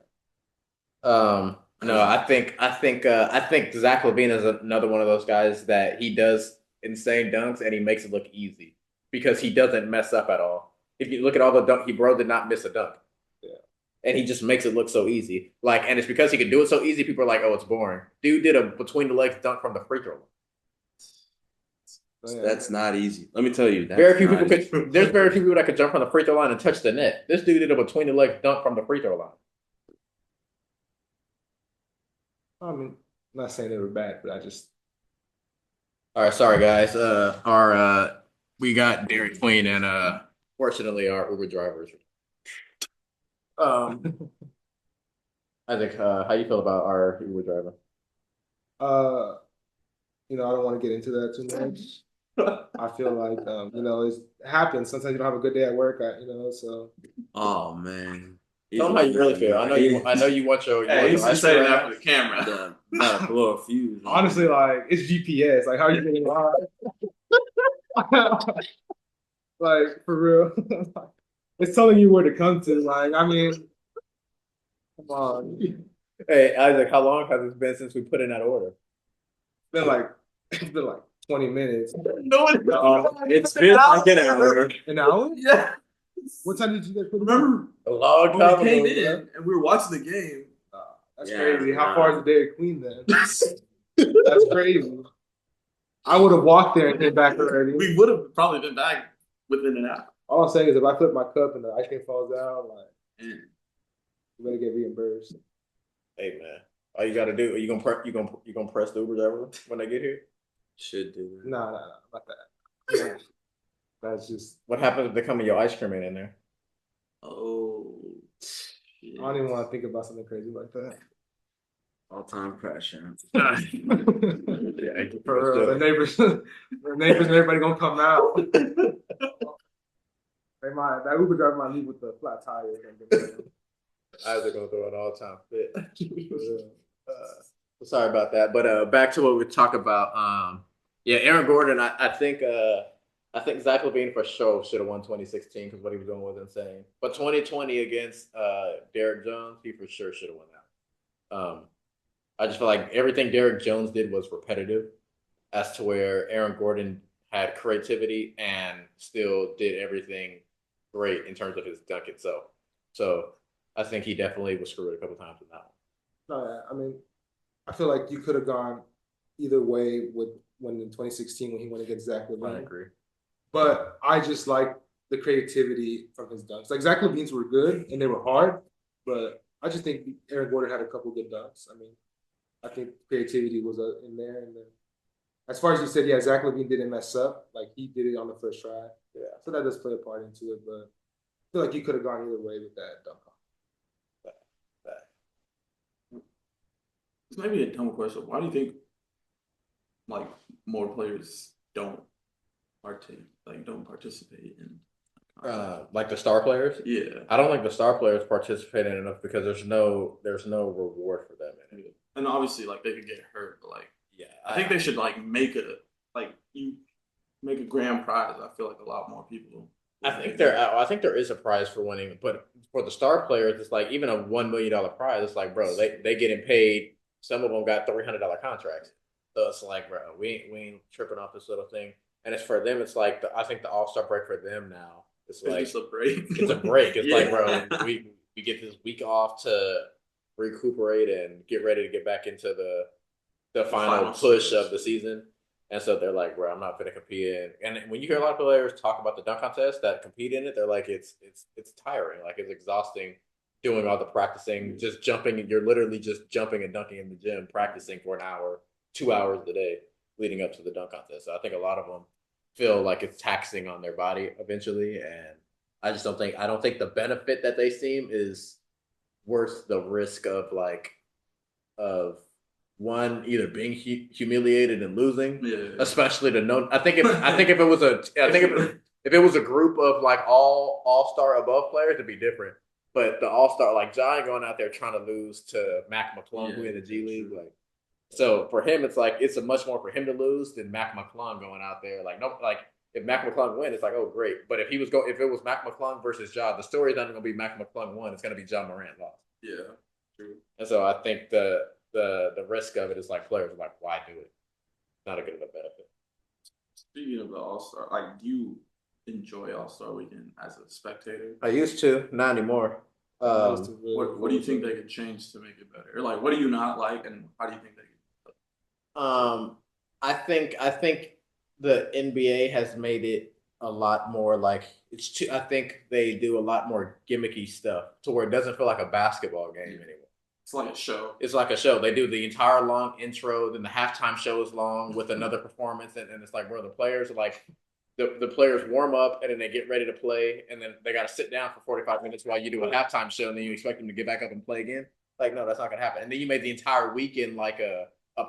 No, I think Zach LaVine is another one of those guys that he does insane dunks and he makes it look easy because he doesn't mess up at all. If you look at all the dunk, bro did not miss a dunk. Yeah. And he just makes it look so easy. Like, and it's because he can do it so easy, people are like, oh, it's boring. Dude did a between the legs dunk from the free throw line. So, yeah. That's not easy. Let me tell you. That's Very few not people easy. could. There's very few people that could jump from the free throw line and touch the net. This dude did a between the legs dunk from the free throw line. I mean, I'm not saying they were bad, but I just All right, sorry guys. Our we got Dairy Queen and fortunately our Uber drivers. I think how you feel about our Uber driver? I don't want to get into that too much. I feel like it happens. Sometimes you don't have a good day at work. So Oh man. Tell them how you really feel. I know you want your. Hey, he's just saying that for for the camera. Gotta blow a fuse. honestly, like it's GPS. Like, how are you getting live? Like, for real. It's telling you where to come to. Like, I mean, come on. Hey Isaac, how long has it been since we put in that order? It's been like 20 minutes. No, It's been like an hour. An hour? Yeah. What time did you guys put it in? Remember A long when time we came ago, in and we were watching the game? That's Yeah, crazy. How nah. far is the Dairy Queen then? That's crazy. I would have walked there and came back already. We would have probably been back within an hour. All I'm saying is if I flip my cup and the ice cream falls out, like, you better get reimbursed. Hey man, all you gotta do, you gonna press the Uber driver when they get here? Should do that. Nah, not that. That's just, What happens if they come and your ice cream ain't in there? Oh. I don't even want to think about something crazy like that. All time pressure. Yeah, For real, the neighbors and everybody gonna come out. That Uber driver might leave with the flat tire. Isaac gonna throw an all-time fit. Sorry about that, but back to what we talk about. Yeah, Aaron Gordon. I think Zach LaVine for sure should have won 2016 because what he was doing was insane. But 2020 against Derrick Jones, he for sure should have won that. I just feel like everything Derrick Jones did was repetitive, as to where Aaron Gordon had creativity and still did everything great in terms of his dunk itself. So I think he definitely was screwed a couple times in that one. No, I mean, I feel like you could have gone either way with when in 2016 when he went against Zach LaVine. I agree. But I just like the creativity from his dunks. Like Zach LaVine's were good and they were hard, but I just think Aaron Gordon had a couple good dunks. I mean, I think creativity was in there. And then as far as you said, yeah, Zach LaVine didn't mess up. Like he did it on the first try. Yeah. So that does play a part into it. But I feel like you could have gone either way with that dunk. This might be a dumb question. Why do you think like more players don't participate in Like the star players? Yeah. I don't think the star players participate in enough because there's no reward for them in it. And obviously like they could get hurt, but like Yeah, I think they should like make a grand prize. I feel like a lot more people. I think there is a prize for winning, but for the star players, it's like even a $1 million prize. It's like, bro, they getting paid. Some of them got $300 contracts, so it's like, bro, we ain't tripping off this little thing. And it's for them. It's like I think the All-Star break for them now. It's like just a break. It's a break. It's Yeah. like, bro, we get this week off to recuperate and get ready to get back into the final push of the season. And so they're like, bro, I'm not going to compete in. And when you hear a lot of players talk about the dunk contest that compete in it, they're like, it's tiring. Like it's exhausting doing all the practicing, just jumping. You're literally just jumping and dunking in the gym, practicing for an hour, 2 hours a day leading up to the dunk contest. So I think a lot of them feel like it's taxing on their body eventually. And I don't think the benefit that they seem is worth the risk of one either being humiliated and losing, especially to know. I think if it was a group of like all-star above players, it'd be different. But the all-star like John going out there trying to lose to Mac McClung who in the G League, like so for him it's like it's a much more for him to lose than Mac McClung going out there if Mac McClung win, it's like, oh great. But if it was Mac McClung versus Ja, the story is not going to be Mac McClung won. It's going to be John Morant lost. Yeah, true. And so I think the risk of it is like players are like, why do it? Not a good of a benefit. Speaking of the All-Star, like, do you enjoy All-Star Weekend as a spectator? I used to, not anymore. What do you think they could change to make it better? Or like, what do you not like, and how do you think they could? I think the NBA has made it a lot more like it's too, I think they do a lot more gimmicky stuff to where it doesn't feel like a basketball game anymore. It's like a show. It's like a show. They do the entire long intro, then the halftime show is long with another performance, and it's like, bro, the players are like the players warm up and then they get ready to play, and then they got to sit down for 45 minutes while you do a halftime show, and then you expect them to get back up and play again. Like, no, that's not gonna happen. And then you made the entire weekend like a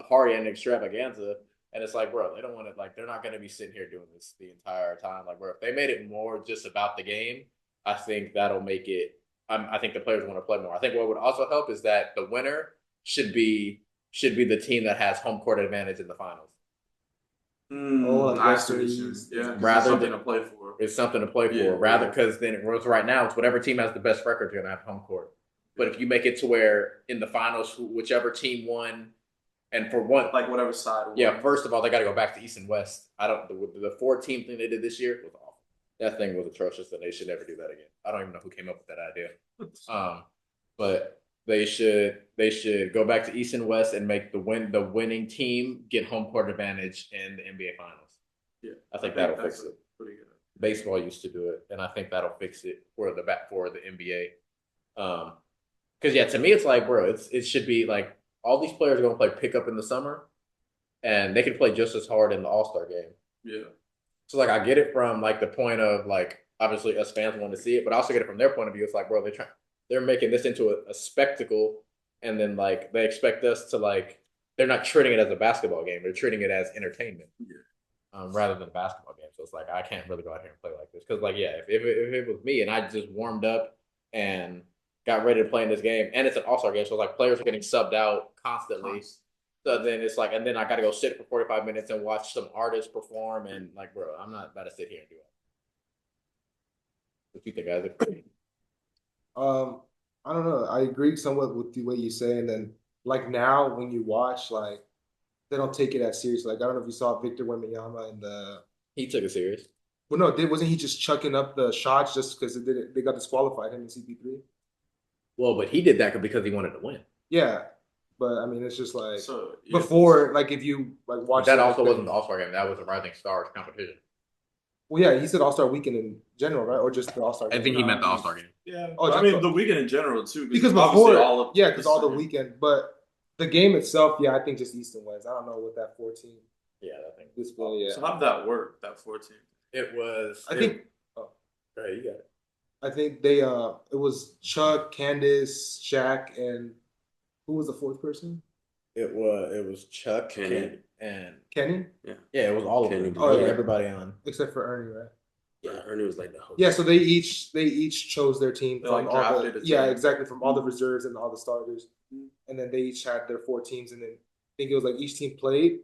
party and extravaganza, and it's like, bro, they don't want to like they're not gonna be sitting here doing this the entire time. Like, bro, if they made it more just about the game, I think that'll make it. I think the players want to play more. I think what would also help is that the winner should be the team that has home court advantage in the finals. Like I see what referees. you mean. Yeah, Rather it's something than- to play for. It's something to play for. Yeah. Rather, because then it was right now, it's whatever team has the best record is going to have home court. But if you make it to where in the finals, whichever team won, and for one, Like whatever side. yeah, first of all, they got to go back to East and West. I don't the 4-team thing they did this year was awful. That thing was atrocious, and they should never do that again. I don't even know who came up with that idea. But they should go back to East and West and make the winning team get home court advantage in the NBA Finals. Yeah, I think that'll fix that's it. pretty good. Baseball used to do it, and I think that'll fix it for the NBA. Because yeah, to me, it's like, bro, it should be like all these players are going to play pickup in the summer, and they can play just as hard in the All-Star game. Yeah. So like, I get it from like the point of like obviously us fans want to see it, but I also get it from their point of view. It's like, bro, they're making this into a spectacle, and then like they expect us to like they're not treating it as a basketball game; they're treating it as entertainment. Yeah. Rather than a basketball game. So it's like I can't really go out here and play like this because, like, yeah, if it was me and I just warmed up and got ready to play in this game, and it's an All-Star game, so like players are getting subbed out constantly. So then it's like, and then I got to go sit for 45 minutes and watch some artists perform, and like, bro, I'm not about to sit here and do it. What you think, guys? I don't know. I agree somewhat with the way you say, and then like now when you watch, like they don't take it as serious. Like I don't know if you saw Victor Wembanyama in the. He took it serious. Well, no, wasn't he just chucking up the shots just because they got disqualified him in CP3? Well, but he did that because he wanted to win. Yeah, but I mean, it's just like So yeah, before, like if you like watch That also wasn't the All-Star game. That was a Rising Stars competition. Well, yeah, he said All Star Weekend in general, right, or just the All Star? I think he meant the All-Star game. Yeah. Oh, I just mean the weekend in general too. because obviously before, because all the weekend, but the game itself, yeah, I think just East and West. I don't know what that 14 Yeah, I think display. Yeah, So how did that work? That 14. it was. I think. Hey, you got it. I think they it was Chuck, Candace, Shaq, and who was the fourth person? It was Chuck, Kenny. and Kenny, yeah, it was all of Kenny. them. Oh, yeah. Everybody on. except for Ernie, right? Yeah, Ernie was like the host. Yeah, so they each chose their team They, from like, all drafted the a yeah team. exactly from all the reserves and all the starters, and then they each had their 4 teams, and then I think it was like each team played,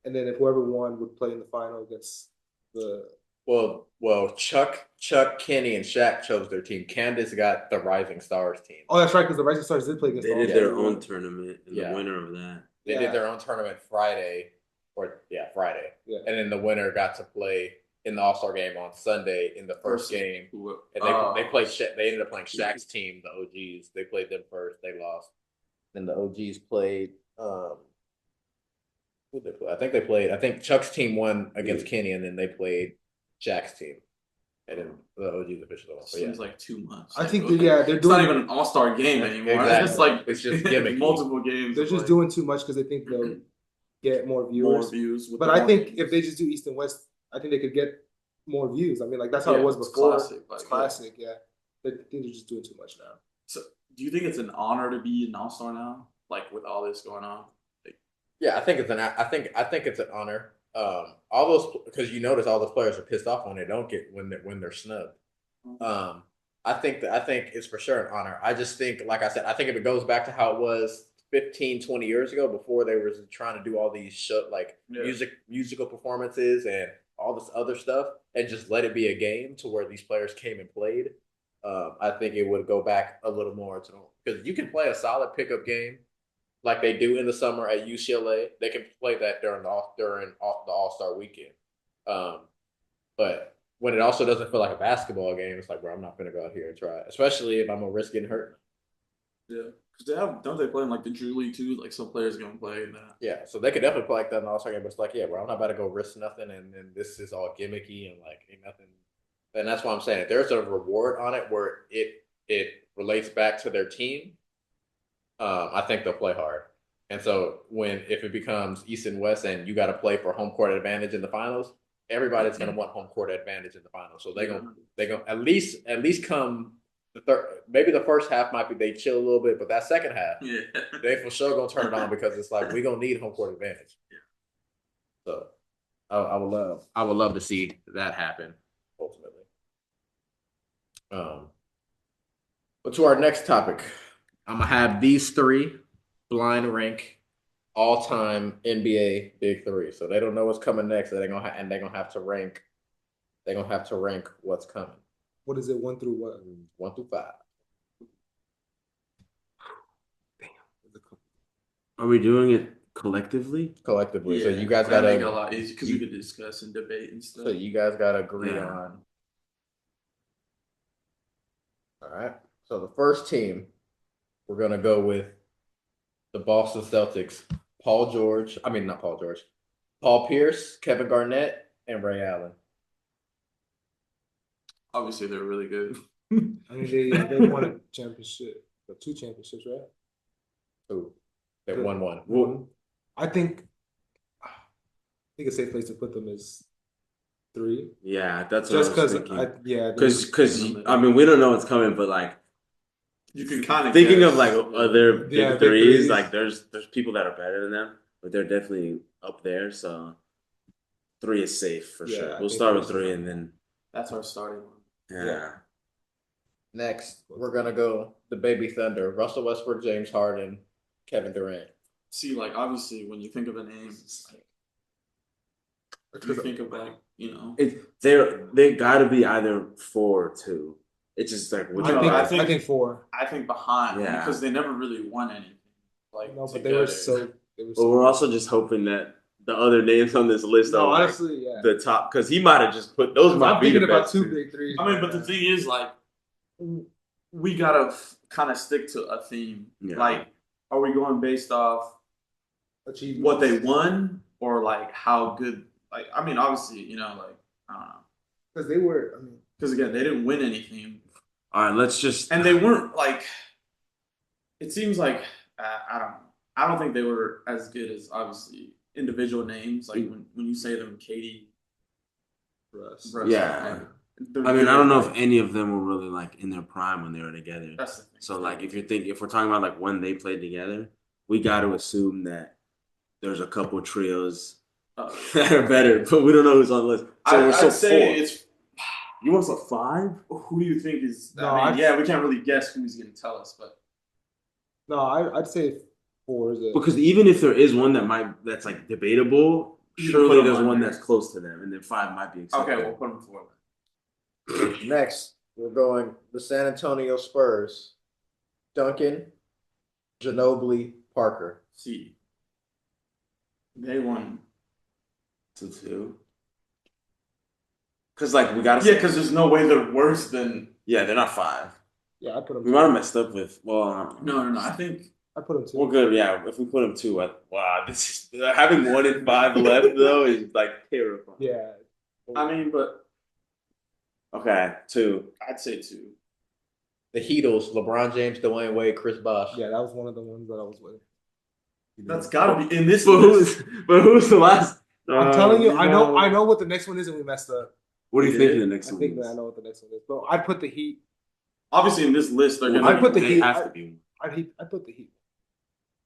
and then if whoever won would play in the final against the. Well, Chuck, Kenny, and Shaq chose their team. Candace got the Rising Stars team. Oh, that's right, because the Rising Stars did play against. They all did the their other own ones. tournament, and Yeah. the winner of that. They Yeah. did their own tournament Friday, Friday, Yeah. and then the winner got to play in the All-Star game on Sunday in the first game. And they played. They ended up playing Shaq's team, the OGs. They played them first. They lost. Then the OGs played. Who they play? I think Chuck's team won against Kenny, and then they played Shaq's team, and then the OGs officially won. But yeah. Seems like too much. I think Like, they're it's not doing. even an all-star game anymore. Exactly. It's just like It's just gimmicky. multiple games. They're of, just like, doing too much because they think they'll get more viewers. more views. with But the I more think games. if they just do East and West, I think they could get more views. I mean, like that's how Yeah, it was it's before. classic, It's like, classic, yeah. I think they're just doing too much now. So, do you think it's an honor to be an all-star now? Like with all this going on? Yeah, I think it's an honor. All those because you notice all those players are pissed off when they don't get when they're snubbed. I think it's for sure an honor. I just think, like I said, I think if it goes back to how it was 15, 20 years ago before they were trying to do all these musical performances and all this other stuff and just let it be a game to where these players came and played. I think it would go back a little more to because you can play a solid pickup game like they do in the summer at UCLA. They can play that during the All-Star weekend. But when it also doesn't feel like a basketball game, it's like, bro, I'm not going to go out here and try it, especially if I'm going to risk getting hurt. Yeah, because don't they play in like the Drew League too? Like some players gonna play in that. Yeah, so they could definitely play like that in the All Star game. But it's like, yeah, bro, I'm not about to go risk nothing, and then this is all gimmicky and like ain't nothing. And that's why I'm saying if there's a reward on it where it relates back to their team. I think they'll play hard. And so if it becomes East and West, and you got to play for home court advantage in the finals, everybody's going to want home court advantage in the finals. So they gonna at least come the third. Maybe the first half might be they chill a little bit, but that second half, Yeah. they for sure gonna turn it on because it's like we gonna need home court advantage. Yeah. So I would love to see that happen ultimately. But to our next topic, I'm gonna have these three blind rank all time NBA big three. So they don't know what's coming next. So they're gonna have to rank. They're gonna have to rank what's coming. What is it? 1 through what? 1 through 5. Are we doing it collectively? Collectively. So Yeah, you guys that gotta make it a lot easier because we could discuss and debate and stuff. So you guys gotta agree Yeah. on. All right. So the first team, we're gonna go with the Boston Celtics. Not Paul George. Paul Pierce, Kevin Garnett, and Ray Allen. Obviously, they're really good. I mean, they won a championship, 2 championships, right? Who? They won one. Well, I think a safe place to put them is 3. Yeah, that's Just what I was because, thinking. Because I mean, we don't know what's coming, but like You can kind of thinking of like other big big threes, threes. like there's people that are better than them, but they're definitely up there. So 3 is safe for Yeah, sure. I We'll think start with that's- 3 and then That's our starting one. yeah. Next, we're gonna go the Baby Thunder: Russell Westbrook, James Harden, Kevin Durant. See, like obviously, when you think of a name, it's like you think of like They got to be either 4 or 2. It's just like which No, one. I I think 4. I think behind Yeah. because they never really won anything. Like No, but together. But we're also just hoping that the other names on this list No, are like honestly, yeah. the top because he might have just put those. Might I'm be thinking the about best 2 two. big threes. I mean, but the thing is, like, we gotta kind of stick to a theme. Yeah. Like, are we going based off Achievements. what they won or like how good? Like, I mean, obviously, like I don't know, Because they were, because again, they didn't win anything, All right, let's just and they weren't like. It seems like I don't know. I don't think they were as good as obviously individual names. Like when you say them, Katie, Russ. Yeah. like, I mean, I don't know if any of them were really like in their prime when they were together. That's the thing. So like, if we're talking about like when they played together, we got to assume that there's a couple trios that are better, but we don't know who's on the list. So I'd say 4. it's. You want a 5? Who do you think is? No, I mean, yeah, we can't really guess who's going to tell us, but No, I'd say 4 is it. Because even if there is one that's like debatable, You surely put 'em there's on one there. that's close to them, and then 5 might be acceptable. okay, we'll put them forward. Next, we're going the San Antonio Spurs: Duncan, Ginobili, Parker. See, they won. 2. Because like we gotta Yeah, because there's no way they're worse than. yeah, they're not 5. Yeah, I put them. We might have messed up with No. I think I put them 2. We're good. Yeah, if we put them 2, wow, this is having 1 and 5 left though is like terrifying. Yeah. I mean, but Okay, 2. I'd say 2. The Heatles: LeBron James, Dwayne Wade, Chris Bosh. Yeah, that was one of the ones that I was with. That's got to be in this. But list. who's the last? I'm telling you, I know what the next one is, and we messed up. What do you think the next I one think is? that I know what the next one is. But I put the Heat. Obviously, in this list, they're Well, gonna. I put the they Heat. have to be. I put the Heat.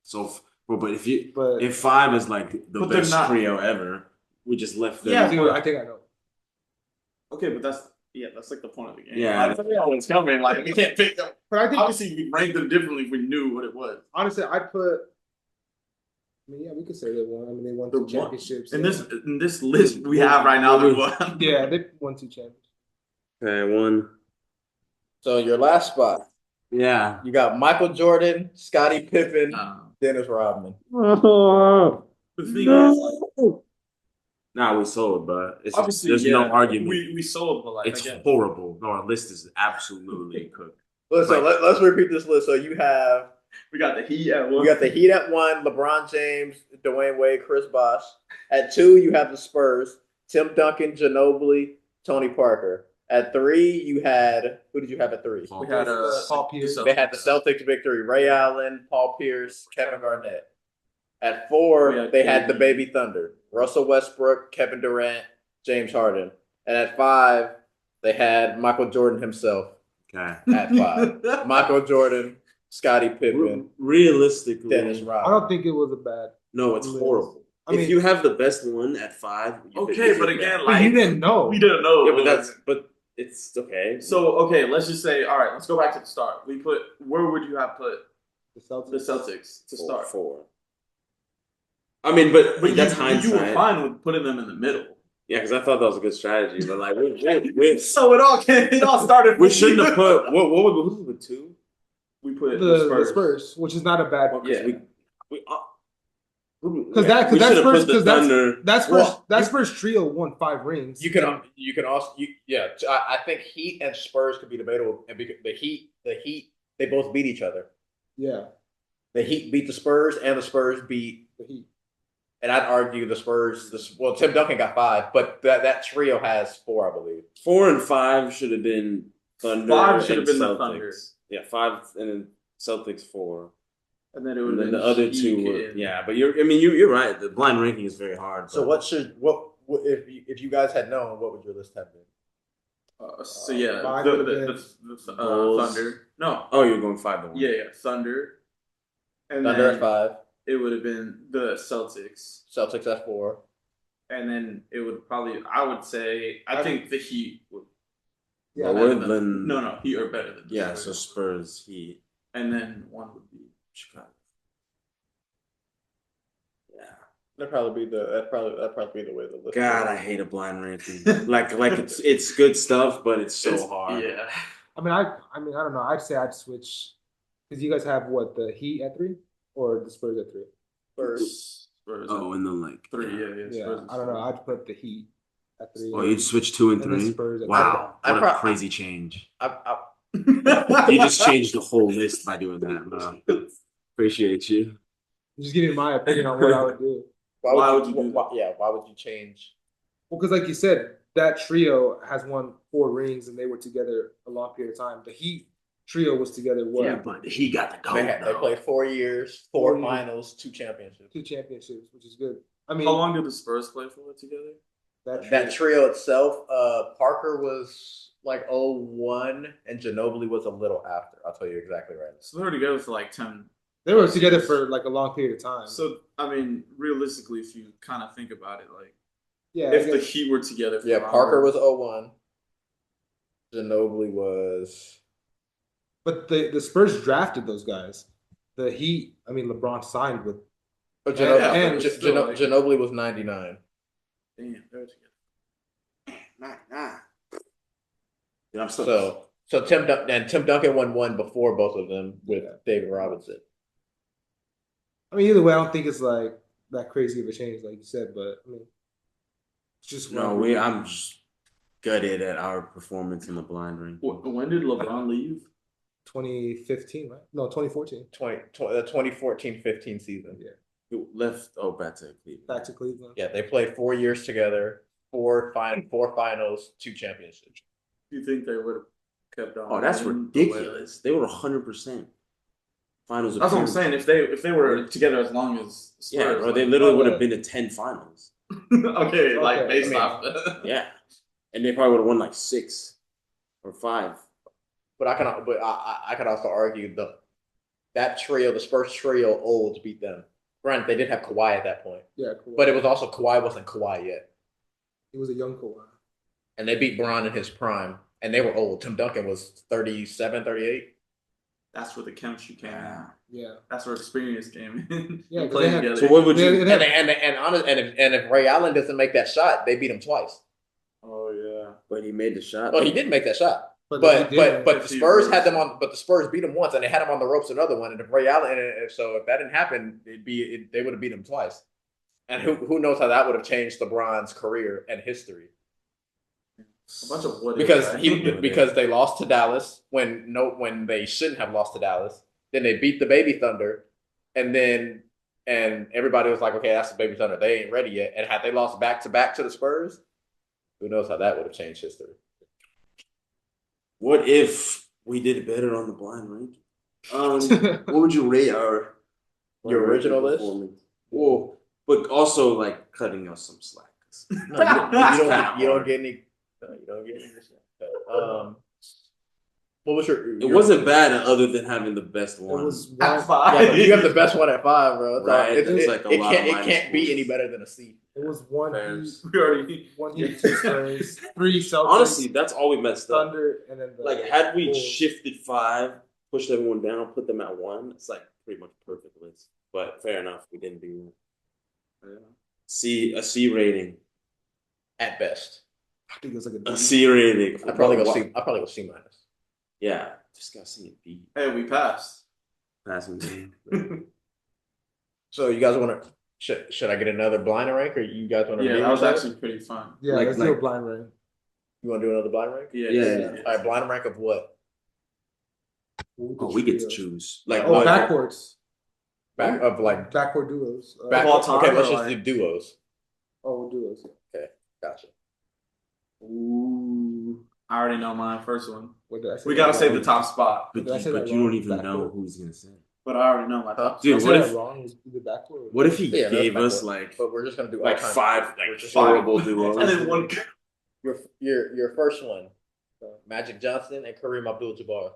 So, but But if 5 is like the But they're best not- trio ever, we just left them. Yeah, I think I know. Okay, but that's like the point of the game. Yeah. Like, it's coming. Like we can't pick them. But I think Obviously, we rank them differently if we knew what it was. honestly, I'd put. I mean, yeah, we could say they won. I mean, they won 2 championships. In yeah. this list we have right now, they won. Yeah, they won 2 championships. Okay, 1. So your last spot, Yeah. you got Michael Jordan, Scottie Pippen, Um, Dennis Rodman. Oh, the thing is, nah, we sold, but it's obviously, there's no argument. We sold, but like It's again, horrible. No, our list is absolutely cooked. Listen, let's repeat this list. So you have We got the Heat at one. you got the Heat at 1, LeBron James, Dwayne Wade, Chris Bosh. At 2, you have the Spurs, Tim Duncan, Ginobili, Tony Parker. At 3, you had who did you have at 3? We had Paul Pierce. They had the Celtics victory: Ray Allen, Paul Pierce, Kevin Garnett. At 4, they had the Baby Thunder: Russell Westbrook, Kevin Durant, James Harden. And at 5, they had Michael Jordan himself. Okay. At 5, Michael Jordan, Scottie Pippen, Realistically, Dennis I Rodman. don't think it was a bad. no, it's horrible. I mean, if you have the best one at 5, Okay, but again, but like you didn't know. we didn't know. yeah, but it's okay. So okay, let's just say, all right, let's go back to the start. Where would you have put The Celtics. the Celtics to start? 4. I mean, but that's you hindsight. were fine with putting them in the middle. Yeah, because I thought that was a good strategy. But like, we So it all started. we shouldn't have put what who did we put 2? We put the Spurs, which is not a bad. Because Yeah. we Because that Well, Spurs trio won 5 rings. You can also I think Heat and Spurs could be debatable, and because the Heat they both beat each other. Yeah, The Heat beat the Spurs, and the Spurs beat. the Heat. And I'd argue the Spurs. Well, Tim Duncan got 5, but that trio has 4, I believe. 4 and 5 should have been Thunder. 5 should and have been Celtics. the Thunder. Yeah, 5 and then Celtics 4. And then it And would have then been the other Heat 2 were and- yeah, but you're right. The blind ranking is very hard. So but- what if you guys had known, what would your list have been? So yeah, Mine the would've Bulls. Thunder. No, Oh, you're going 5-1. yeah, Thunder. And Thunder then at 5, it would have been the Celtics, Celtics at 4. and then it would probably. I would say I think the Heat would. Yeah, Lower better than no, Heat are better than the yeah. So Spurs. Spurs, Heat, And then one would be Chicago. Yeah. That'd probably be the way the list. God, I hate a blind ranking. like it's good stuff, but it's so hard. Yeah. I mean, I don't know. I'd say I'd switch because you guys have what, the Heat at 3 or the Spurs at 3. Spurs. Oh, and then like 3, yeah. Yeah, Spurs I don't know. I'd put the Heat at 3. Oh, you'd switch 2 and And then 3. Spurs at Wow, I what pro- a crazy change! I, You just changed the whole list by doing that. Bro. Appreciate you. Just giving my opinion on what I would do. Why would you do why would you change? Well, because like you said, that trio has won 4 rings and they were together a long period of time. The Heat trio was together what? but he got the They played 4 years, 4 4 years. finals, 2 championships. 2 championships, which is good. I mean, How long did the Spurs play for together? That trio itself, Parker was like 01 and Ginobili was a little after. I'll tell you exactly right. So they were together for like 10. They were together for like a long period of time. So I mean, realistically, if you kind of think about it, like yeah, if I the guess- Heat were together, for Yeah, longer- Parker was 01. Ginobili was. but the Spurs drafted those guys. The Heat, I mean, LeBron signed with. But Yeah, and but still, like- Ginobili was 99. Damn, they were together. Nah. Yeah, I'm still. So Tim Duncan won 1 before both of them with David Robinson. I mean, either way, I don't think it's like that crazy of a change, like you said. But I mean, it's just No, I'm just gutted at our performance in the blind ring. When did LeBron leave? 2015, right? No, 2014. 2014-15 season. Yeah, Who left? Oh, back to Cleveland. back to Cleveland. Yeah, they played 4 years together, 4 finals, 2 championships. Do you think they would have kept on? Oh, that's winning the way- ridiculous. They were 100% finals. That's what I'm saying. If they were together as long as Spurs, Yeah, bro, like- they literally would have been to 10 finals. okay, like Okay, based I mean- off. Yeah, and they probably would have won like 6 or 5. But I could also argue that trio, the Spurs trio, olds beat them. Granted, they did have Kawhi at that point, Yeah, cool. but it was also Kawhi wasn't Kawhi yet, he was a young Kawhi. and they beat Bron in his prime, and they were old. Tim Duncan was 37, 38. That's where the chemistry came in. Yeah, That's where experience came in. Yeah, 'cause Playing they had- together. So what would you? They had- And if Ray Allen doesn't make that shot, they beat him twice. Oh yeah. But he made the shot. Oh, he did make that shot. but But he did. the Spurs had them on. But the Spurs beat them once, and they had him on the ropes another one. And if Ray Allen, if that didn't happen, they would have beat him twice. And who knows how that would have changed LeBron's career and history. A bunch of what because ifs, right? because they lost to Dallas when they shouldn't have lost to Dallas. Then they beat the Baby Thunder, and everybody was like, okay, that's the Baby Thunder. They ain't ready yet. And had they lost back to the Spurs, who knows how that would have changed history. What if we did better on the blind ranking? What would you rate our Your original list? performance? Well, but also like cutting us some slack. No, you don't get any. No, you don't get any. What was It wasn't bad other than having the best It one. was At one. five. Yeah, but you have the best one at 5, bro. Right, It like a lot of it minus can't be ones. any better than a C. It was one Bears. Heat, We already. one Heat, 2 Spurs, 3 Celtics, Honestly, that's all we messed up. Thunder, and then the Like, had we Bulls. shifted 5, pushed everyone down, put them at 1, it's like pretty much perfect list. But fair enough, we didn't do a C rating. At best, I think it was like A C rating. I probably go C. I probably go C minus. Yeah, just got C and B. Hey, we passed. Passing. So you guys want to? Should I get another blind rank, or you guys want to? Yeah, that was actually pretty fun. Yeah, Like- let's do a like- blind rank. You want to do another blind rank? Yeah. All right, blind rank of what? Oh, we get to choose. Like, Oh, what- backcourts. Back of like Backcourt duos. back. all time, Okay, let's or just like- do duos. Oh, duos. Gotcha. Ooh, I already know my first one. What did I say? We gotta that save wrong? the top spot, But, Did I say you that don't wrong? even know Backcourt? who he's gonna say. but I already know my top. Dude, Did I what say if- that wrong? Was it backcourt? What if he Yeah, that's gave us backcourt. like But we're just gonna do like all-time. 5 We're like just horrible duos? And then one. Your first one, Magic Johnson and Kareem Abdul-Jabbar.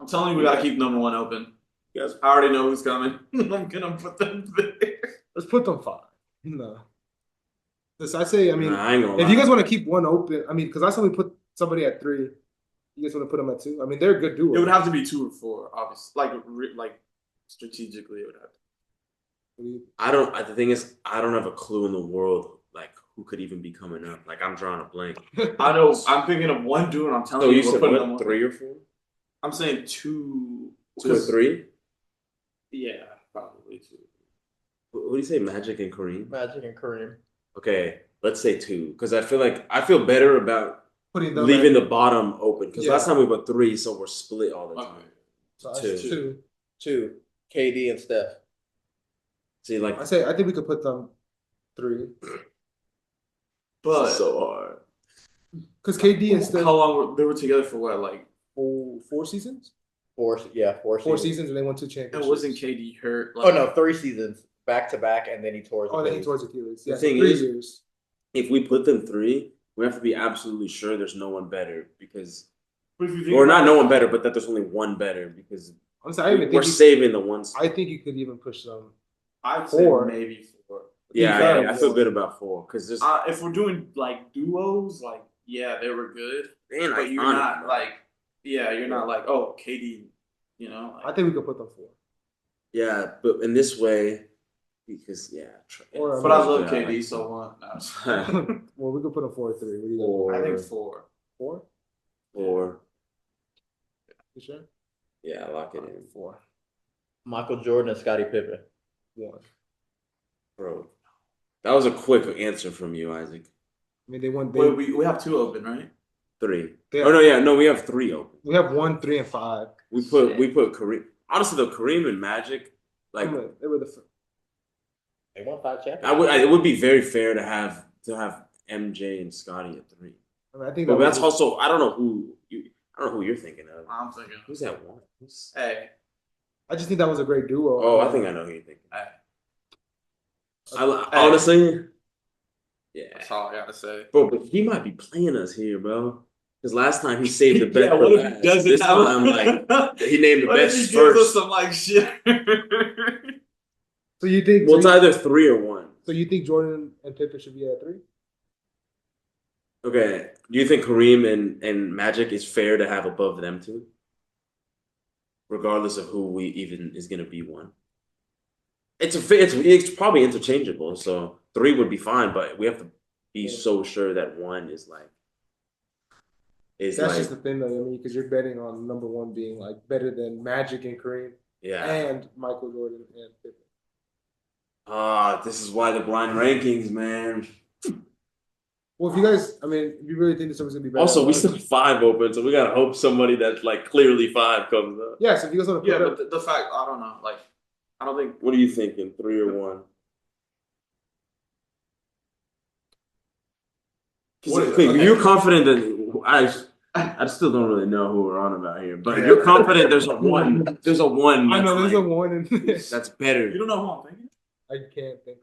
I'm telling you, we gotta keep number 1 open. Yes. I already know who's coming. I'm gonna put them there. Let's put them 5. No. This I say. I mean, Nah, I ain't gonna if you lie. guys want to keep one open, I mean, because I saw we put somebody at 3. You guys want to put them at 2? I mean, they're a good duo. It would have to be 2 or 4, obviously. Like strategically, it would have to. I don't. The thing is, I don't have a clue in the world like who could even be coming up. Like I'm drawing a blank. I know. I'm thinking of one dude, and I'm telling So you, you we're said putting what? them on. 3 or 4? I'm saying 2. 2 or 3? Yeah, probably 2. What do you say, Magic and Kareem? Magic and Kareem. Okay, let's say 2 because I feel better about Putting them leaving at, the bottom open because Yeah. last time we put 3, so we're split all the time. Okay. so I 2. said 2. 2, KD and Steph. See, like I think we could put them 3 But this is so hard. because KD and Steph how long they were together for? What, like? 4 seasons? 4 4 seasons, and they won 2 And championships. wasn't KD hurt? Oh no, 3 seasons back to back, and then he tore his Oh, then he Achilles. towards Achilles. The Yeah, thing 3 is- years. If we put them 3, we have to be absolutely sure there's no one better because, But if you think or not about no it, one better, but that there's only one better because Honestly, I even we're think saving the ones. I think you could even push them. I'd say 4. maybe 4. Yeah, I feel 4. good about 4 because there's If we're doing like duos, like yeah, they were good, man, but you're not like you're not like KD, you know. I think we could put them 4. yeah, but in this way because Or- But I love Yeah, KD, like- so what? No, Well, we could put them 4 or 3. What do you guys Four. I think 4. 4? 4. You sure? Yeah, lock it in. 4. Michael Jordan and Scottie Pippen. 1. Bro, that was a quick answer from you, Isaac. I mean, they won. Wait, we have 2 open, right? 3. They- Oh no, we have 3 open. We have 1, 3, and 5. We put Kareem. Honestly, though, Kareem and Magic, like They were the. They won 5 championships. it would be very fair to have MJ and Scotty at 3. I mean, I think But that that's was, also I don't know who you're thinking of. I'm thinking. Who's that one? Hey, I just think that was a great duo. Oh, I think I know who you're thinking. hey, Honestly, yeah, that's all I gotta say. bro. But he might be playing us here, bro. Because last time he saved the best Yeah, for what if last. he doesn't This have time, like he named the What if best he gives us first. some like shit? So you think? Well, it's so, either 3 or 1. you think Jordan and Pippen should be at 3? Okay. Do you think Kareem and Magic is fair to have above them 2? Regardless of who we even is going to be 1. It's probably interchangeable. So 3 would be fine, but we have to be so sure that 1 is like That's just the thing, though. I mean, because you're betting on number 1 being like better than Magic and Kareem yeah. and Michael Jordan and Pippen. This is why the blind rankings, man. Well, if you guys, I mean, if you really think this one's gonna be better, Also, we still have 5 open, so we gotta hope somebody that's like clearly 5 comes up. yeah. So if you guys want to Yeah, put it but the fact I don't know. Like, I don't think. What are you thinking? 3 or 1? What is it? Okay, Okay. you're confident that I still don't really know who we're on about here, but Yeah. you're confident there's a 1. There's a 1. I know there's like, a one in this. that's better. You don't know who I'm thinking? I can't think.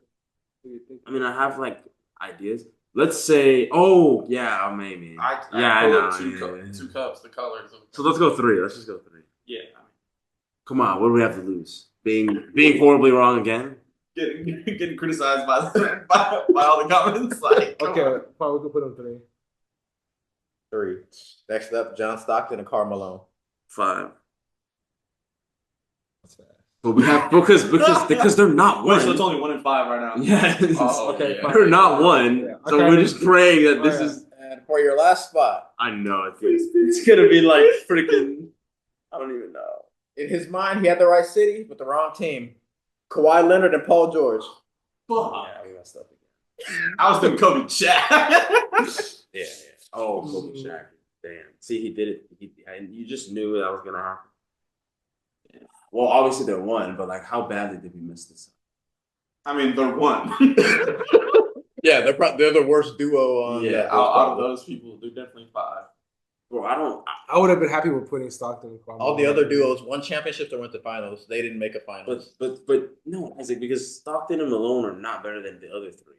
Who you think? I mean, I have like ideas. Let's say, oh yeah, maybe. I know. Two, yeah. two cups, the colors. Of So let's go 3. Let's just go 3. Yeah. Come on, what do we have to lose? Being horribly wrong again? Getting criticized by all the comments. Like, come on. Okay, probably we could put him 3. 3. Next up, John Stockton and Karl Malone. 5. That's fast. But we have because they're not Wait, 1. so it's only 1 and 5 right now. Yeah. Oh, Okay, yeah. They're not 1. Yeah. So Okay. we're just praying that this Oh, yeah. is. And for your last spot, I know it's gonna be like freaking. I don't even know. in his mind, he had the right city, but the wrong team. Kawhi Leonard and Paul George. Fuck. Yeah, we messed up again. I was thinking Kobe Shaq. Yeah. Oh, Kobe Shaq. Damn. See, he did it. And you just knew that was gonna happen. Yeah. Well, obviously they're 1, but like, how badly did we mess this up? I mean, they're 1. Yeah, they're the worst duo on. Yeah, that out of those people, they're definitely 5. Bro, I don't. I would have been happy with putting Stockton and Karl. All the other duos won championships or went to finals. They didn't make a finals. But no, Isaac, because Stockton and Malone are not better than the other 3.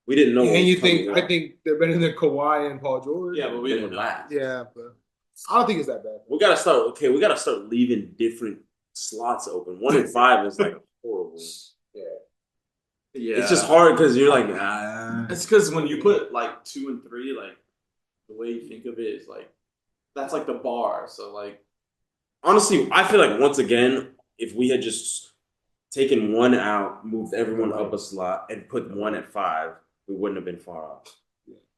We didn't know. what And was you think coming I up. think they're better than Kawhi and Paul George? Yeah, but we They didn't were know. last. Yeah, but I don't think it's that bad. We gotta start. Okay, we gotta start leaving different slots open. 1 and 5 is like horrible. Yeah, It's just hard because you're like, It's because when you put like 2 and 3, like the way you think of it is like that's like the bar. So like, honestly, I feel like once again, if we had just taken 1 out, moved everyone up a slot, and put 1 at 5, we wouldn't have been far off.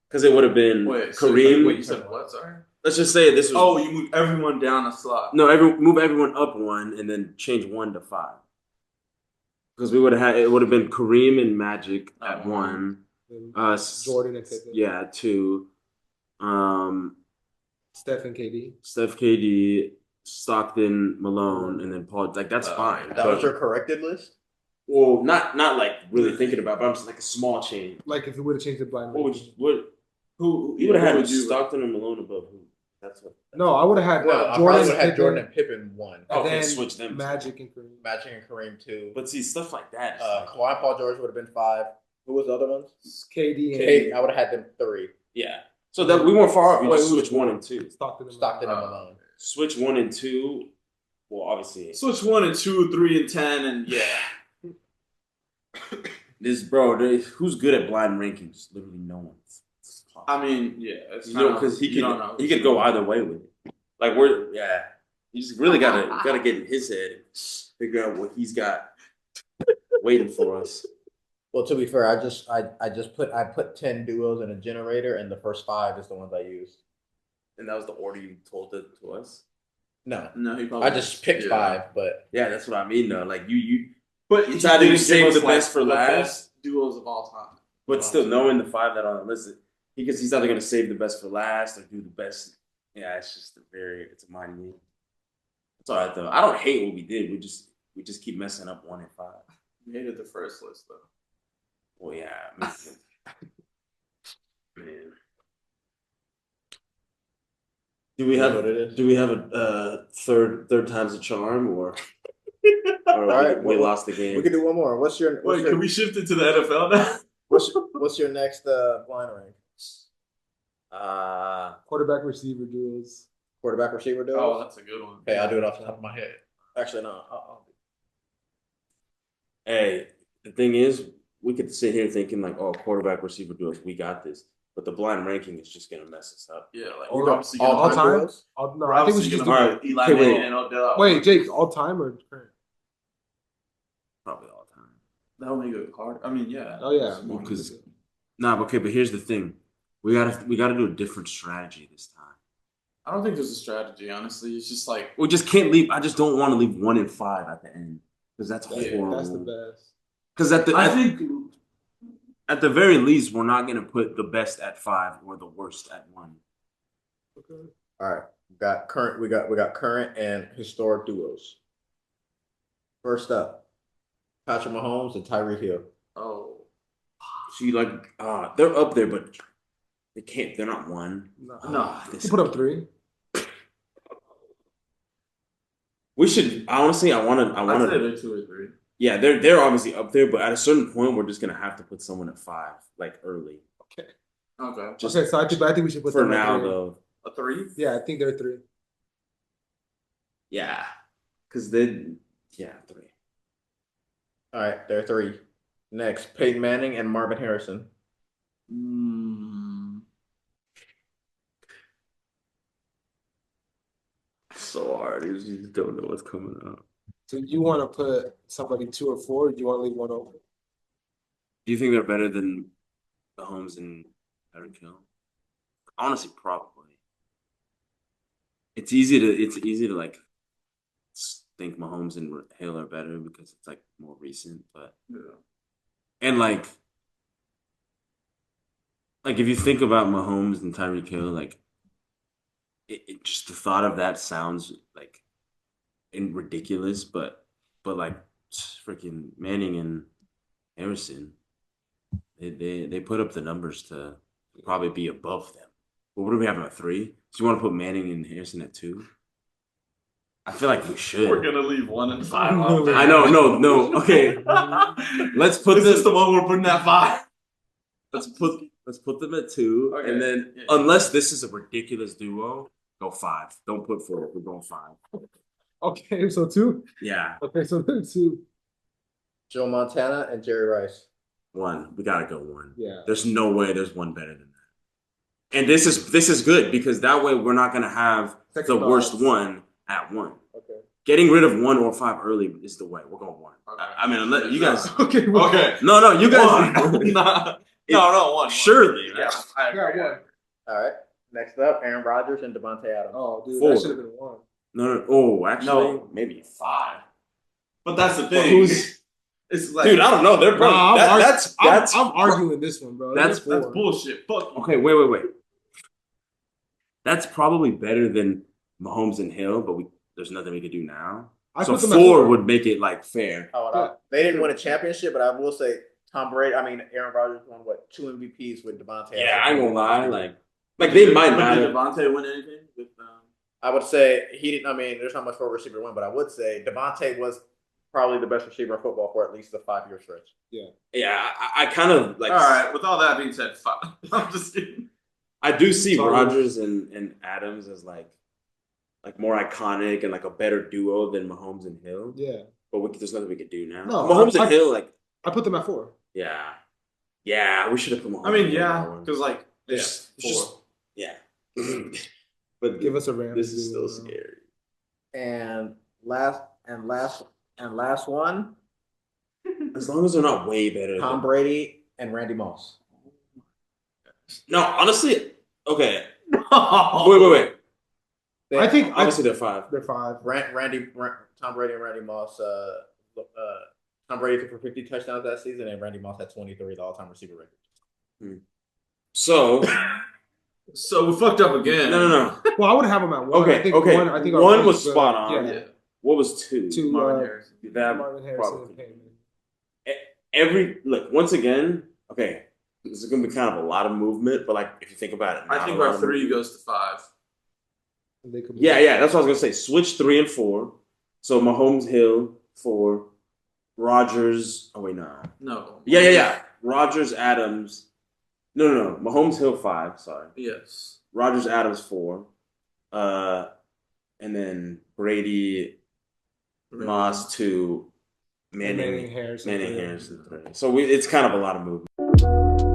Because it would have been Kareem. Wait, you said what? Sorry. Let's just say this was. Oh, you moved everyone down a slot. No, move everyone up 1 and then change 1 to 5. Because we would have had it would have been Kareem and Magic at 1. Jordan and Pippen. Yeah, 2. Steph and KD. Steph, KD, Stockton, Malone, and then Paul. Like that's fine. That was your corrected list? Well, not like really thinking about, it, but I'm just like a small change. Like if you would have changed the blind. What would ranking. who you would have had Stockton and Malone above who? That's what. No, I would have had Well, I Jordan. probably would have had Pippen, Jordan and Pippen 1. and Okay, then switch them. Magic and Kareem. Magic and Kareem 2. But see, stuff like that. Is like, Kawhi and Paul George would have been 5. Who was the other ones? KD and Kate, I would have had them 3. yeah. So that we weren't far off. We Wait, just who switch was 1 and 2. Stockton and Stockton and Uh, Malone. Switch 1 and 2. Well, obviously. Switch 1 and 2, 3 and 10, and yeah. Who's good at blind rankings? Literally no one. I mean, yeah, it's You know, because you don't know. he could go either way with it. Like you just really gotta get in his head and figure out what he's got waiting for us. Well, to be fair, I put 10 duos in a generator, and the first 5 is the ones I used. And that was the order you told it to us. No, No, he probably I just picked 5, but Yeah, that's what I mean though. Like you But It's he either you didn't save give the us, best for the last. best duos of all time. but still knowing the 5 that are on the list, because he's either gonna save the best for last or do the best. Yeah, it's just it's a mind game. It's all right though. I don't hate what we did. We just keep messing up 1 and 5. We hated the first list though. Well, yeah, man. Do we have what it is. Do we have a third time's a charm or All right, we well, lost the game? We can do one more. What's your Wait, can we shift it to the NFL now? what's your next blind rank? quarterback receiver duels. Quarterback receiver duo? Oh, that's a good one. Okay, I'll do it off the top of my head. Actually, no. Hey, the thing is, we could sit here thinking like, oh, quarterback receiver duels, we got this. But the blind ranking is just gonna mess us up. Yeah, like All- we're obviously all gonna time? duos? No, We're I think we obviously should just gonna do. Alright, put Eli okay, Manning wait. and Odell. Wait, Jake, all time or current? Probably all time. That'll make it hard. I mean, yeah. Oh yeah, Well, 'cause- Nah, okay, but here's the thing. We gotta do a different strategy this time. I don't think there's a strategy, honestly. It's just like We just can't leave. I just don't want to leave 1 and 5 at the end because that's Yeah, horrible. that's the best. Because I think at the very least, we're not gonna put the best at 5 or the worst at 1. Okay. All right, we got current and historic duos. First up, Patrick Mahomes and Tyreek Hill. Oh, So you like they're up there, but they can't. They're not 1. No. You put up 3. We should honestly. I want I'd say to. they're 2 or 3. Yeah, they're obviously up there, but at a certain point, we're just gonna have to put someone at 5, like early. Okay. Okay. Just Okay, so I think we should put for them at now, 3. though. A 3? Yeah, I think they're 3. Yeah, because they. Yeah, 3. All right, they're 3. Next, Peyton Manning and Marvin Harrison. So hard. You just don't know what's coming up. So you want to put somebody 2 or 4? Or do you want to leave one open? Do you think they're better than Mahomes and Tyreek Hill? Honestly, probably. It's easy to like think Mahomes and Hill are better because it's like more recent, but Yeah. and like if you think about Mahomes and Tyreek Hill, like it just the thought of that sounds like ridiculous, but like freaking Manning and Harrison, they put up the numbers to probably be above them. But what do we have at 3? Do you want to put Manning and Harrison at 2? I feel like we should. We're gonna leave 1 and 5 off. I know, no. Okay, let's put This this. is the one we're putting at 5. Let's put them at 2, Okay. and then Yeah. unless this is a ridiculous duo, go 5. Don't put 4. We're going 5. Okay, so 2? Yeah, Okay, so then 2. Joe Montana and Jerry Rice. 1. We gotta go 1. Yeah. There's no way there's one better than that. And this is good because that way we're not gonna have Second the worst thoughts. one at 1. Okay. Getting rid of 1 or 5 early is the way. We're going 1. Okay. I mean, unless you guys. Okay. well, Okay. No, you guys. 1. No, 1. Surely. Yeah. I Yeah, agree. 1. All right. Next up, Aaron Rodgers and Devontae Adams. Oh, dude, 4. that should have been 1. No. Oh, actually, No. maybe 5. But that's the But thing. who's? It's like, Dude, I don't know. They're Nah, I'm that's I'm arguing this one, bro. that's- that's bullshit. Fuck you. okay. Wait. That's probably better than Mahomes and Hill, but there's nothing we could do now. I So put them at 4 would make it like fair. Oh, Yeah. they didn't win a championship, but I will say Tom Brady. I mean, Aaron Rodgers won 2 MVPs with Devontae. Yeah, I ain't gonna lie. Like they might Did matter. Devontae win anything with? I would say he didn't. I mean, there's not much for a receiver win, but I would say Devontae was probably the best receiver in football for at least a 5-year stretch. Yeah, I kind of like. All right. With all that being said, 5. I'm just kidding. I do see Sorry. Rodgers and Adams as like more iconic and like a better duo than Mahomes and Hill. Yeah. But there's nothing we could do now. No, Mahomes I- and Hill, like, I put them at 4. yeah, we should have put Mahomes. I mean, and Hill yeah, at that one. because like, It's yeah, just, 4. yeah. But Give us a Rams. this is still duo. scary. And last one, As long as they're not way better. Tom than- Brady and Randy Moss. No, honestly, okay. Oh. Wait. I think Obviously, they're 5. they're 5. Tom Brady and Randy Moss. Tom Brady threw for 50 touchdowns that season, and Randy Moss had 23, the all-time receiver record. So, So we fucked up again. no. Well, I would have them at 1. Okay, I think okay. I think our One first, was spot on. Yeah. Yeah. What was 2? To Marvin Harrison. That Marvin Harrison probably. and Payton. Once again, okay, this is gonna be kind of a lot of movement, but like if you think about it, I not think a lot our of 3 movement. goes to 5. And they could be- Yeah, that's what I was gonna say. Switch 3 and 4. So Mahomes, Hill 4, Rogers. Oh wait, no. No. Yeah. Rogers, Adams. No. Mahomes, Hill 5. Sorry. Yes. Rogers, Adams 4. And then Brady, Moss 2, Manning, Harrison. Harrison 3. So it's kind of a lot of movement.